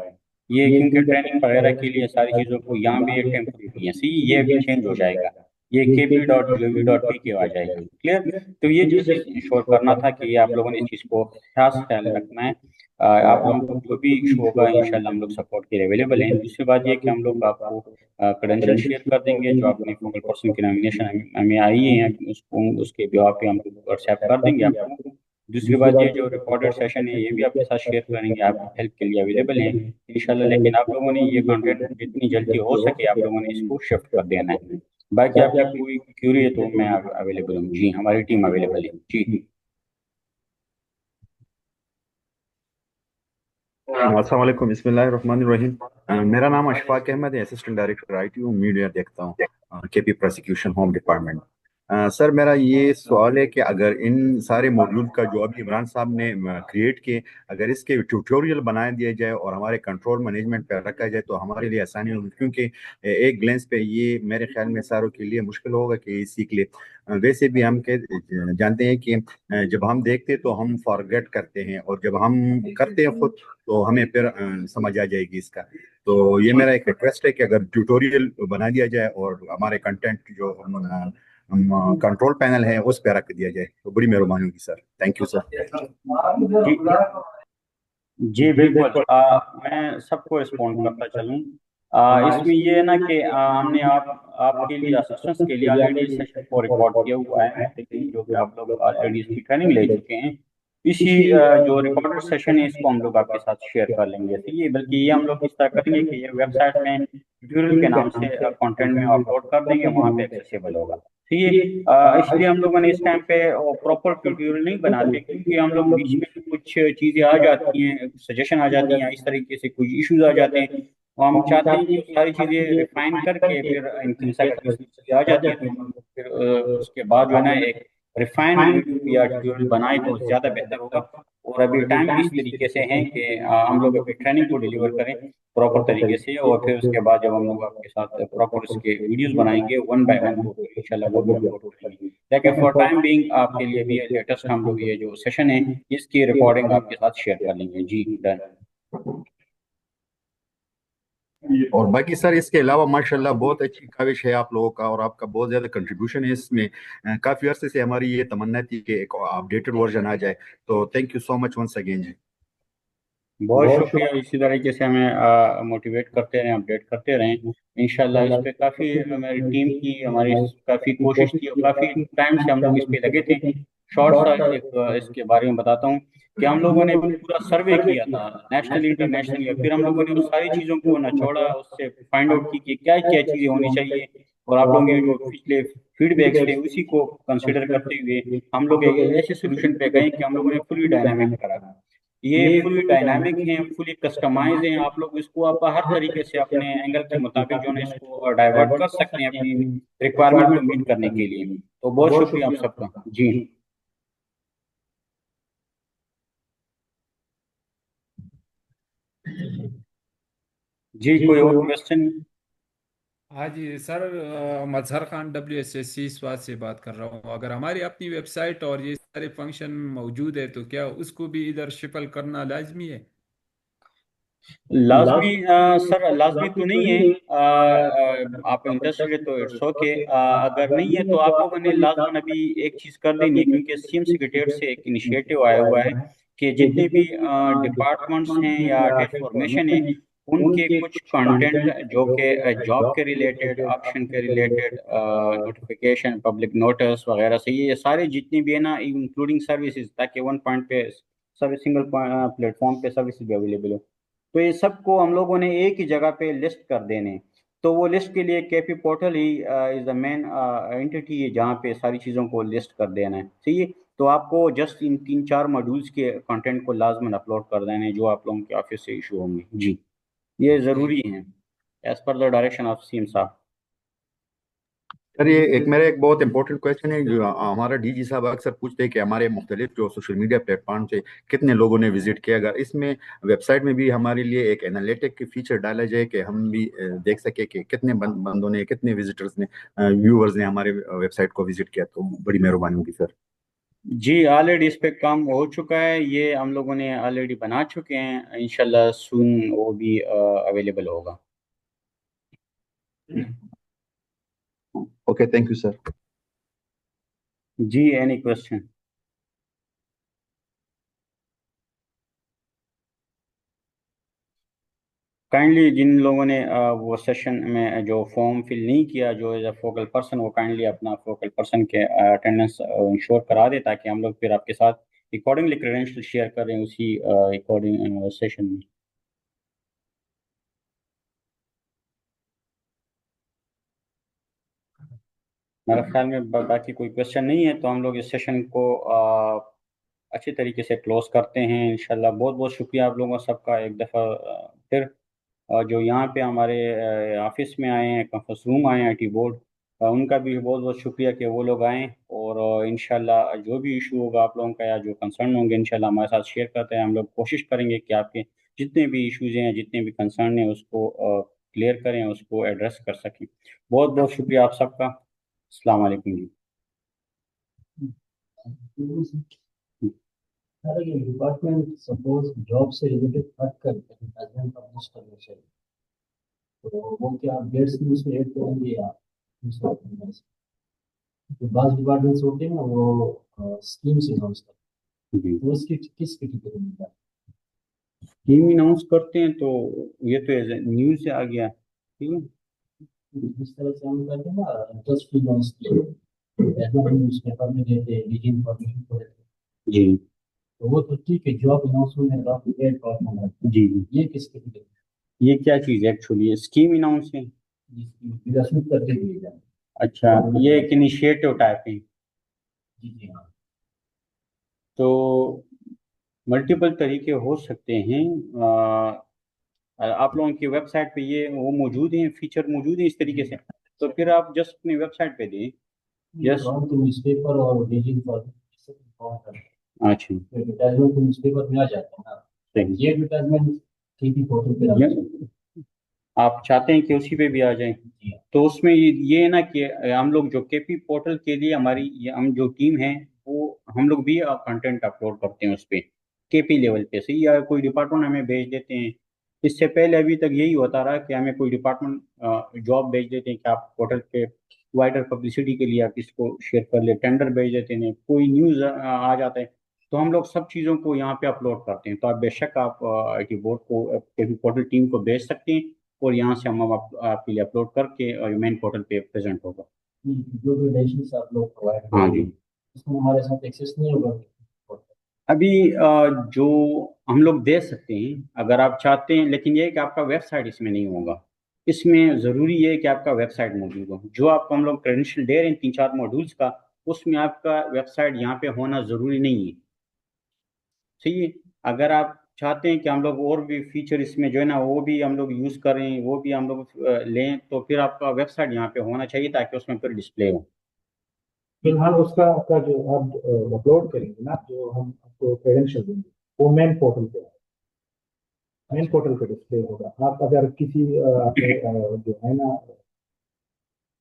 ये क्योंकि ट्रेनिंग वगैरह के लिए सारी चीज़ों को यहाँ पे टेम्पोररी है। सही, ये अभी चेंज हो जाएगा, ये kp.gov.pk आ जाएगी। क्लियर, तो ये चीज़ इंश्योर करना था कि ये आप लोगों ने इस चीज़ को खास ख्याल रखना है। आप लोगों को जो भी इशू होगा इंशाल्लाह हम लोग सपोर्ट के लिए अवेलेबल हैं। दूसरी बात ये कि हम लोग आपको क्रेडेंशियल शेयर कर देंगे, जो अपने फोकल पर्सन की नॉमिनेशन हमें आई है उसको, उसके बिहाव पे हम लोग व्हाट्सएप कर देंगे आपको। दूसरी बात ये जो रिकॉर्डेड सेशन है ये भी आपके साथ शेयर करेंगे, आप हेल्प के लिए अवेलेबल हैं इंशाल्लाह। लेकिन आप लोगों ने ये कंटेंट जितनी जल्दी हो सके आप लोगों ने इसको शिफ्ट कर देना है। बाकी आपकी कोई क्यूरी है तो मैं अवेलेबल हूँ जी, हमारी टीम अवेलेबल है जी। अस्सलाम वालेकुम, बिस्मिल्लाहिर्रहमानिर्रहीम। मेरा नाम अशफाक अहमद है, असिस्टेंट डायरेक्टर आईटी हूँ, मीडिया देखता हूँ, KP prosecution home department. Sir मेरा ये सवाल है कि अगर इन सारे मॉड्यूल का जो अभी इमरान साहब ने क्रिएट किए, अगर इसके ट्यूटोरियल बना दिया जाए और हमारे कंट्रोल मैनेजमेंट पर रखा जाए तो हमारे लिए आसानी होगी, क्योंकि एक ग्लेंस पे ये मेरे ख्याल में सारों के लिए मुश्किल होगा कि ये सीख ले। वैसे भी हम जानते हैं कि जब हम देखते तो हम फॉरगेट करते हैं, और जब हम करते हैं खुद तो हमें फिर समझ आ जाएगी इसका। तो ये मेरा एक रिक्वेस्ट है कि अगर ट्यूटोरियल बना दिया जाए और हमारे कंटेंट जो हम कंट्रोल पैनल है उस पर रख दिया जाए तो बड़ी मेहरबानी होगी सर। Thank you sir. जी जी बिल्कुल, मैं सबको रिस्पॉन्ड करता चलूँ। इसमें ये है ना कि हमने आपके लिए असिस्टेंस के लिए ऑलरेडी सेशन को रिकॉर्ड किया हुआ है, जो कि आप लोग ऑलरेडी इसकी ट्रेनिंग ले चुके हैं। इसी जो रिकॉर्डेड सेशन है इसको हम लोग आपके साथ शेयर कर लेंगे। तो ये बल्कि ये हम लोग इस तरह करेंगे कि ये वेबसाइट में ट्यूटोरियल के नाम से कंटेंट में अपलोड कर देंगे, वहाँ पे एक्सेसिबल होगा। तो ये इसलिए हम लोगों ने इस टाइम पे प्रॉपर ट्यूटोरियल नहीं बनाते, क्योंकि हम लोग बीच में कुछ चीज़ें आ जाती हैं, सजेशन आ जाती हैं, इस तरीके से कुछ इश्यूज आ जाते हैं, तो हम चाहते हैं कि सारी चीज़ें रिफाइन करके फिर इनकी चीज़ें आ जाती हैं तो हम लोग फिर उसके बाद जो है ना एक रिफाइंड वीडियो या ट्यूटोरियल बनाए तो ज़्यादा बेहतर होगा। और अभी टाइम इस तरीके से है कि हम लोग अभी ट्रेनिंग को डिलीवर करें प्रॉपर तरीके से, और फिर उसके बाद जब हम लोग आपके साथ प्रॉपर इसके वीडियोस बनाएंगे वन बाय वन तो इंशाल्लाह वो भी अपलोड करेंगे। लेकिन फॉर टाइम बीइंग आपके लिए भी लेटेस्ट हम लोग ये जो सेशन है इसकी रिकॉर्डिंग आपके साथ शेयर कर लेंगे जी। डन। और बाकी सर इसके अलावा माशाल्लाह बहुत अच्छी काविश है आप लोगों का, और आपका बहुत ज्यादा कंट्रीब्यूशन है इसमें। काफी अरसे से हमारी ये तमन्ना थी कि एक अपडेटेड वर्जन आ जाए। तो thank you so much once again जी। बहुत शुक्रिया, इसी तरीके से हमें मोटिवेट करते रहें, अपडेट करते रहें। इंशाल्लाह इस पे काफ़ी हमारी टीम की, हमारी काफ़ी कोशिश थी और काफ़ी टाइम से हम लोग इस पे लगे थे। शॉर्ट सा एक इसके बारे में बताता हूँ कि हम लोगों ने पूरा सर्वे किया था नेशनल इंटरनेशनल, या फिर हम लोगों ने उस सारी चीज़ों को निचोड़ा, उससे फाइंड आउट की कि क्या क्या चीज़ें होनी चाहिए, और आप लोगों के जो पिछले फीडबैक्स थे उसी को कंसिडर करते हुए हम लोग एक ऐसे सोल्यूशन पे गए कि हम लोगों ने फुली डायनामिक करा। ये फुली डायनामिक हैं, फुली कस्टमाइज हैं, आप लोग इसको आप हर तरीके से अपने एंगल के मुताबिक जो है इसको डाइवर्ट कर सकते हैं अपनी रिक्वायरमेंट को मीट करने के लिए। तो बहुत शुक्रिया आप सबका जी। जी कोई और क्वेश्चन? हाँ जी सर, मजहर खान WSSC स्वाद से बात कर रहा हूँ। अगर हमारी अपनी वेबसाइट और ये सारे फंक्शन मौजूद है तो क्या उसको भी इधर शिफल करना लाजमी है? लाजमी सर लाजमी तो नहीं है। आप इंटरेस्टेड है तो इट्स ओके। अगर नहीं है तो आप लोगों ने लाजमन अभी एक चीज़ कर देनी है, क्योंकि सीएम सेक्रेटेरिएट से एक इनिशिएटिव आया हुआ है कि जितने भी डिपार्टमेंट्स हैं या ट्रांसफॉर्मेशन है, उनके कुछ कंटेंट जो कि जॉब के रिलेटेड, ऑप्शन के रिलेटेड, नोटिफिकेशन, पब्लिक नोटिस वगैरह से, ये सारे जितने भी है ना, इंक्लूडिंग सर्विसेज, ताकि वन पॉइंट पे सर्विस, सिंगल प्लेटफॉर्म पे सर्विसेज भी अवेलेबल हो, तो ये सबको हम लोगों ने एक ही जगह पे लिस्ट कर देने। तो वो लिस्ट के लिए KP portal he is the main entity है जहाँ पे सारी चीज़ों को लिस्ट कर देना है, ठीक है। तो आपको जस्ट इन 3-4 मॉड्यूल्स के कंटेंट को लाजमन अपलोड कर देना है जो आप लोगों के ऑफिस से इशू होंगे जी। ये ज़रूरी है as per the direction of CM साहब। सर ये एक मेरा एक बहुत इंपॉर्टेंट क्वेश्चन है जो हमारा डीजी साहब अक्सर पूछते हैं कि हमारे मुख्तलिफ जो सोशल मीडिया प्लेटफॉर्म से कितने लोगों ने विजिट किया। अगर इसमें वेबसाइट में भी हमारे लिए एक एनालिटिक की फीचर डाला जाए कि हम भी देख सके कि कितने बंदों ने, कितने विजिटर्स ने, व्यूअर्स ने हमारे वेबसाइट को विजिट किया, तो बड़ी मेहरबानी होगी सर। जी ऑलरेडी इस पे काम हो चुका है, ये हम लोगों ने ऑलरेडी बना चुके हैं, इंशाल्लाह सून वो भी अवेलेबल होगा। Okay thank you sir. जी एनी क्वेश्चन? काइंडली जिन लोगों ने वो सेशन में जो फॉर्म फिल नहीं किया, जो एज अ फोकल पर्सन, वो काइंडली अपना फोकल पर्सन के अटेंडेंस इंश्योर करा दे, ताकि हम लोग फिर आपके साथ अकॉर्डिंगली क्रेडेंशियल शेयर करें उसी अकॉर्डिंग सेशन में। मेरे ख्याल में बाकी कोई क्वेश्चन नहीं है, तो हम लोग इस सेशन को अच्छी तरीके से क्लोज करते हैं इंशाल्लाह। बहुत बहुत शुक्रिया आप लोगों सबका एक दफ़ा फिर, जो यहाँ पे हमारे ऑफिस में आए हैं, कॉन्फ्रेंस रूम आए हैं, आईटी बोर्ड, उनका भी बहुत बहुत शुक्रिया कि वो लोग आए। और इंशाल्लाह जो भी इशू होगा आप लोगों का या जो कंसर्न होंगे इंशाल्लाह हमारे साथ शेयर करते हैं। हम लोग कोशिश करेंगे कि आपके जितने भी इश्यूज हैं, जितने भी कंसर्न हैं, उसको क्लियर करें, उसको एड्रेस कर सकें। बहुत बहुत शुक्रिया आप सबका। अस्सलाम वालेकुम जी। सर ये डिपार्टमेंट सपोज जॉब से रिलेटेड हट कर एडवर्टाइजमेंट पब्लिश करना चाहिए, तो वो क्या अपडेट्स में उसमें ऐड करेंगे या दूसरा करेंगे? तो बास डिपार्टमेंट्स होते हैं ना, वो स्कीम्स अनाउंस करते जी हैं, तो उसकी किस कैटेगरी में जाता टीम अनाउंस करते हैं तो ये तो एज न्यूज से आ गया, ठीक है। है? जिस तरह से हम करते हैं ना जस्ट फ्री लॉन्च के ऐसा हम न्यूज़पेपर में देते हैं, लीजिंग इन्फॉर्मेशन को देते हैं, जी तो वो तो ठीक है, जॉब अनाउंसमेंट में आप ऐड करना है। जी। ये किस कैटेगरी ये क्या चीज़ है एक्चुअली? स्कीम अनाउंस है? जिसकी विरासत करके दिए जाए? अच्छा, ये एक इनिशिएटिव टाइप है। जी जी हाँ। तो मल्टीपल तरीके हो सकते हैं। आप लोगों की वेबसाइट पे ये वो मौजूद हैं, फीचर मौजूद है इस तरीके से, तो फिर आप जस्ट अपनी वेबसाइट पे दें। यस। तो हम तो न्यूज़पेपर और लीजिंग इन्फॉर्मेशन इन्फॉर्म करते हैं, अच्छा तो एडवर्टाइजमेंट तो न्यूज़पेपर में आ जाता है ना, सही। ये एडवर्टाइजमेंट केपी पोर्टल पे ये डालते हैं। आप चाहते हैं कि उसी पे भी आ जाए, जी हाँ। तो उसमें ये है ना कि हम लोग जो केपी पोर्टल के लिए हमारी हम जो टीम है, वो हम लोग भी कंटेंट अपलोड करते हैं उस पे केपी लेवल पे से, या कोई डिपार्टमेंट हमें भेज देते हैं इससे पहले अभी तक यही होता रहा कि हमें कोई डिपार्टमेंट जॉब भेज देते हैं कि आप पोर्टल पे वाइडर पब्लिसिटी के लिए आप इसको शेयर कर ले, टेंडर भेज देते हैं, कोई न्यूज़ आ जाता है, तो हम लोग सब चीज़ों को यहाँ पे अपलोड करते हैं। तो आप बेशक आप IT बोर्ड को, केपी पोर्टल टीम को भेज सकते हैं और यहाँ से हम आपके लिए अपलोड करके और मेन पोर्टल पे प्रेजेंट होगा। जो भी डेटाबेस आप लोग प्रोवाइड हाँ करेंगे जी। उसमें हमारे साथ एक्सेस नहीं होगा। अभी जो हम लोग दे सकते हैं अगर आप चाहते हैं, लेकिन ये है कि आपका वेबसाइट इसमें नहीं होगा। इसमें ज़रूरी है कि आपका वेबसाइट मौजूद हो। जो आपको हम लोग क्रेडेंशियल दे रहे हैं 3-4 मॉड्यूल्स का, उसमें आपका वेबसाइट यहाँ पे होना ज़रूरी नहीं है। सही है। अगर आप चाहते हैं कि हम लोग और भी फीचर इसमें जो है ना वो भी हम लोग यूज़ करें, वो भी हम लोग लें, तो फिर आपका वेबसाइट यहाँ पे होना चाहिए ताकि उसमें फिर डिस्प्ले हो। फिलहाल उसका आपका जो आप अपलोड करेंगे ना, जो हम आपको क्रेडेंशियल देंगे वो मेन पोर्टल पे डिस्प्ले होगा। आप अगर किसी आपके जो है ना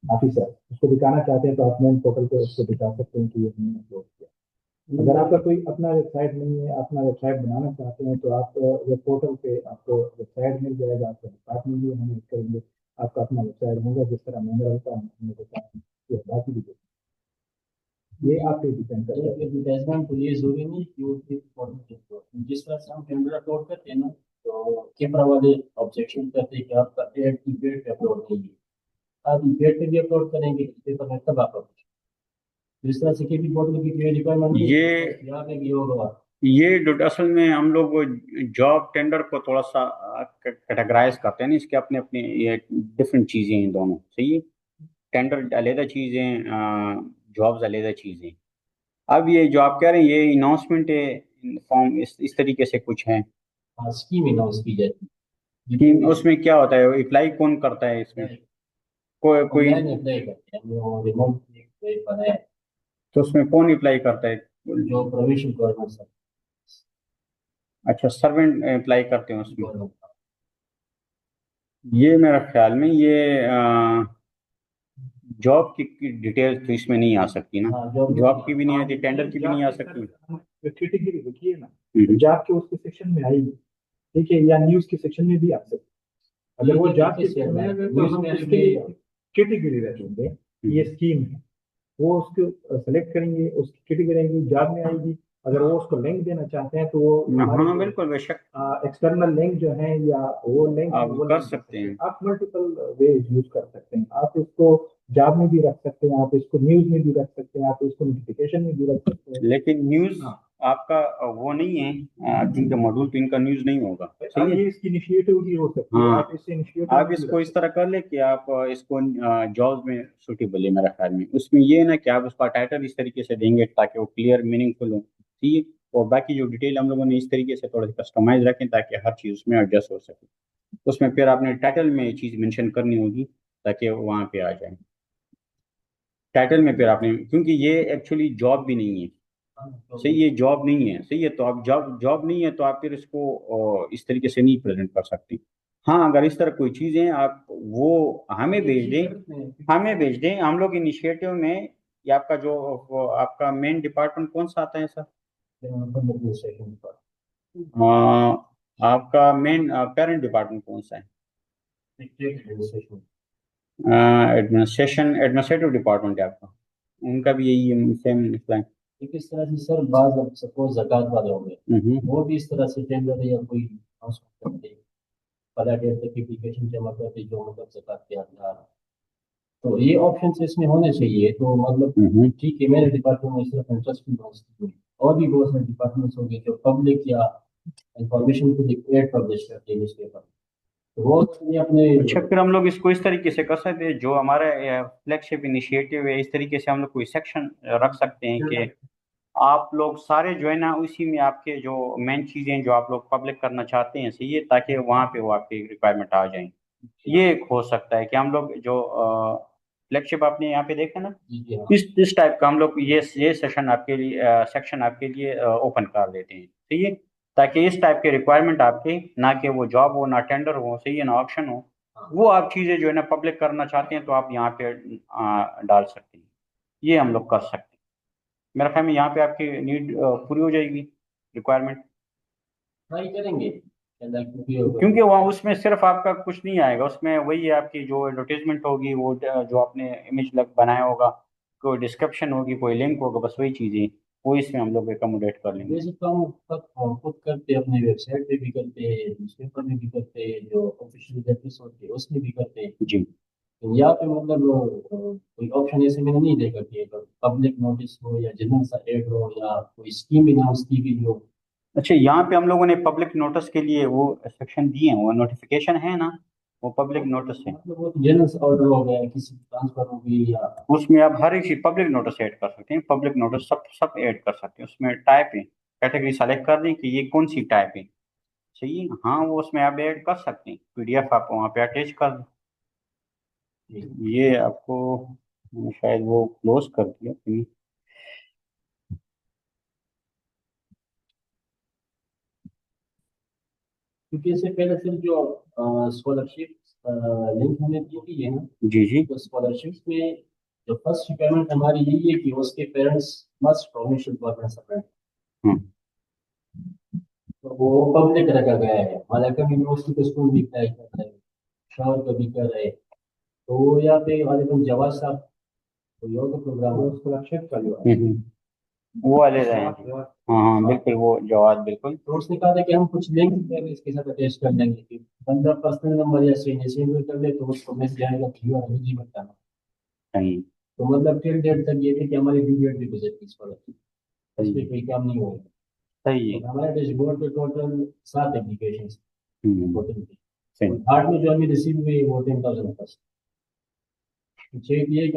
ऑफिसर उसको दिखाना चाहते हैं तो आप मेन पोर्टल पे उसको दिखा सकते हैं कि ये हमने अपलोड किया। अगर आपका कोई अपना वेबसाइट नहीं है, अपना वेबसाइट बनाना चाहते हैं, तो आप वेब पोर्टल पे आपको वेबसाइट मिल जाएगा, आपका डिपार्टमेंट भी हम करेंगे, आपका अपना वेबसाइट होगा जिस तरह मैंने बताया बाकी भी ये आप पे डिपेंड करता है। एडवर्टाइजमेंट तो ये जरूरी नहीं कि वो सिर्फ पोर्टल पे, जिस तरह से हम टेंडर अपलोड करते हैं ना, तो कैमरा वाले ऑब्जेक्शन करते हैं कि आपका एड की पेड पे अपलोड नहीं है। आप पेड पे भी अपलोड करेंगे पेपर में तब आप जिस तरह से केपी पोर्टल की रिक्वायरमेंट नहीं है यहाँ पे भी होगा। ये असल में हम लोग जॉब टेंडर को थोड़ा सा कैटेगराइज करते हैं ना, इसके अपने अपने ये डिफरेंट चीज़ें हैं दोनों। सही है। टेंडर अलग चीज़ें, जॉब्स अलग चीज़ें। अब ये जो आप कह रहे हैं ये अनाउंसमेंट फॉर्म इस तरीके से कुछ है। स्कीम अनाउंस की जाती कि उसमें क्या होता है, अप्लाई कौन करता है इसमें? है, कोई ऑनलाइन अप्लाई करते हैं, वो रिमोट पर है तो उसमें कौन अप्लाई करता है? जो प्रोविंशियल गवर्नमेंट है। अच्छा, सर्वेंट अप्लाई करते हैं उसमें। गवर्नमेंट ये मेरा ख्याल में ये जॉब की डिटेल्स तो इसमें नहीं आ सकती ना। हाँ, जॉब की भी नहीं आती, टेंडर की भी नहीं आ सकती। कैटेगरी होती है ना, जॉब के उसके सेक्शन में आएगी, ठीक है, या न्यूज के सेक्शन में भी आ सकती है। अगर वो जॉब के सेक्शन में है तो हम उसके लिए कैटेगरी रखेंगे, ये स्कीम है, वो उसको सेलेक्ट करेंगे, उसकी कैटेगरी आएगी, जॉब में आएगी। अगर वो उसको लिंक देना चाहते हैं तो वो हाँ बिल्कुल बेशक एक्सटर्नल लिंक जो है या वो लिंक आप वो कर link सकते हैं। आप मल्टीपल वे यूज कर सकते हैं। आप इसको जॉब में भी रख सकते हैं, आप इसको न्यूज में भी रख सकते हैं, आप इसको नोटिफिकेशन में भी रख सकते हैं। लेकिन न्यूज आपका वो नहीं है, जिनका मॉड्यूल तो इनका न्यूज नहीं होगा। अब ये इसकी इनिशिएटिव भी हो सकती है। हाँ, आप इससे इनिशिएटिव आप इसको इस तरह कर ले कि आप इसको जॉब्स में सूटेबल है मेरा ख्याल में। उसमें ये है ना कि आप उसका टाइटल इस तरीके से देंगे ताकि वो क्लियर मीनिंगफुल हो। ठीक है। और बाकी जो डिटेल हम लोगों ने इस तरीके से थोड़ा सा कस्टमाइज रखें ताकि हर चीज़ उसमें एडजस्ट हो सके। उसमें फिर आपने टाइटल में ये चीज़ मेंशन करनी होगी ताकि वो वहाँ पे आ जाए। टाइटल में फिर आपने, क्योंकि ये एक्चुअली जॉब भी नहीं है। सही, ये जॉब नहीं है। सही है। तो आप जॉब नहीं है तो आप फिर इसको इस तरीके से नहीं प्रेजेंट कर सकते। हाँ, अगर इस तरह कोई चीज़ें आप वो हमें भेज दें हम लोग इनिशिएटिव में। या आपका जो आपका मेन डिपार्टमेंट कौन सा आता है सर? आपका मेन पेरेंट डिपार्टमेंट कौन सा है? एडमिनिस्ट्रेटिव डिपार्टमेंट है आपका, उनका भी यही सेम मसला है। इस तरह से सर बाज अब सपोज ज़कात वाले हो गए, वो भी इस तरह से टेंडर या कोई करते हैं, पहला डेट तक एप्लीकेशन जमा करते जो मतलब ज़कात के हकदार। तो ये ऑप्शन इसमें होने चाहिए। तो मतलब ठीक है, मेरे डिपार्टमेंट में सिर्फ इंटरेस्ट और भी बहुत सारे डिपार्टमेंट्स होंगे जो पब्लिक या इंफॉर्मेशन को लिए पब्लिश करते हैं न्यूज़पेपर, तो वो अपने। अच्छा, फिर हम लोग इसको इस तरीके से कर सकते हैं, जो हमारा फ्लैगशिप इनिशिएटिव है, इस तरीके से हम लोग कोई सेक्शन रख सकते हैं कि आप लोग सारे जो है ना उसी में आपके जो मेन चीज़ें जो आप लोग पब्लिक करना चाहते हैं, सही है, ताकि वहाँ पे वो आपकी रिक्वायरमेंट आ जाए। ये एक हो सकता है कि हम लोग जो फ्लैगशिप आपने यहाँ पे देखा ना, इस टाइप का हम लोग ये सेशन आपके लिए सेक्शन आपके लिए ओपन कर देते हैं। सही है। ताकि इस टाइप के रिक्वायरमेंट आपके, ना कि वो जॉब हो, ना टेंडर हो, सही है, ना ऑप्शन हो, वो आप चीज़ें जो है ना पब्लिक करना चाहते हैं तो आप यहाँ पे डाल सकते हैं। ये हम लोग कर सकते हैं। मेरा ख्याल में यहाँ पे आपकी नीड पूरी हो जाएगी, रिक्वायरमेंट। ट्राई करेंगे के अंदर क्योंकि होगा। क्योंकि वहाँ उसमें सिर्फ आपका कुछ नहीं आएगा, उसमें वही है आपकी जो एडवर्टीजमेंट होगी, वो जो आपने इमेज लग बनाया होगा, कोई डिस्क्रिप्शन होगी, कोई लिंक होगा, बस वही चीज़ें वो इसमें हम लोग एकोमोडेट कर लेंगे। वैसे तो हम खुद करते हैं, अपनी वेबसाइट पे भी करते हैं, न्यूज़पेपर में भी करते हैं, जो ऑफिशियल वेबसाइट होती है उसमें भी करते हैं। जी तो यहाँ पे मतलब कोई ऑप्शन ऐसे मैंने नहीं देखा कि पब्लिक नोटिस हो या जनरल सा एड हो या कोई स्कीम अनाउंस की गई हो। अच्छा, यहाँ पे हम लोगों ने पब्लिक नोटिस के लिए वो सेक्शन दिए हैं, वो नोटिफिकेशन है ना, वो पब्लिक नोटिस है। मतलब वो जनरल ऑर्डर हो गया, किसी की ट्रांसफर हो गई या उसमें आप हर एक चीज पब्लिक नोटिस ऐड कर सकते हैं, पब्लिक नोटिस सब सब ऐड कर सकते हैं। उसमें टाइप है, कैटेगरी सेलेक्ट कर दें कि ये कौन सी टाइप है, सही है। हाँ, वो उसमें आप ऐड कर सकते हैं, पीडीएफ आप वहाँ पे अटैच कर दें। ये आपको मैंने शायद वो क्लोज कर दिया कहीं। क्योंकि इससे पहले सिर्फ जो स्कॉलरशिप लिंक हमें दी गई है ना, जी जी तो स्कॉलरशिप में जो फर्स्ट रिक्वायरमेंट हमारी यही है कि उसके parents must provincial government support. Hmm, तो वो पब्लिक रखा गया है, हालांकि यूनिवर्सिटी के स्कूल भी अप्लाई कर रहे हैं, शहर का भी कर रहे हैं। तो वो यहाँ पे वालेकुम जवाब साहब तो योग प्रोग्राम है, स्कॉलरशिप का जो है वो वाले रहेंगे। हाँ हाँ बिल्कुल, वो जवाब बिल्कुल। तो उसने कहा था कि हम कुछ लिंक पहले इसके साथ अटैच कर देंगे कि बंदा पर्सनल नंबर या सिग्नेचर कर ले तो उसको मिल जाएगा कि और निजी बताना। सही तो मतलब टिल डेट तक ये थे कि हमारी ड्यू डेट भी गुजर गई इस पर, इस पे सही कोई काम नहीं हुआ। सही है। और हमारे डैशबोर्ड पे टोटल 7 एप्लीकेशन टोटल थी, सही। और 8 में जो हमें रिसीव हुई वो 10,000 प्लस। ये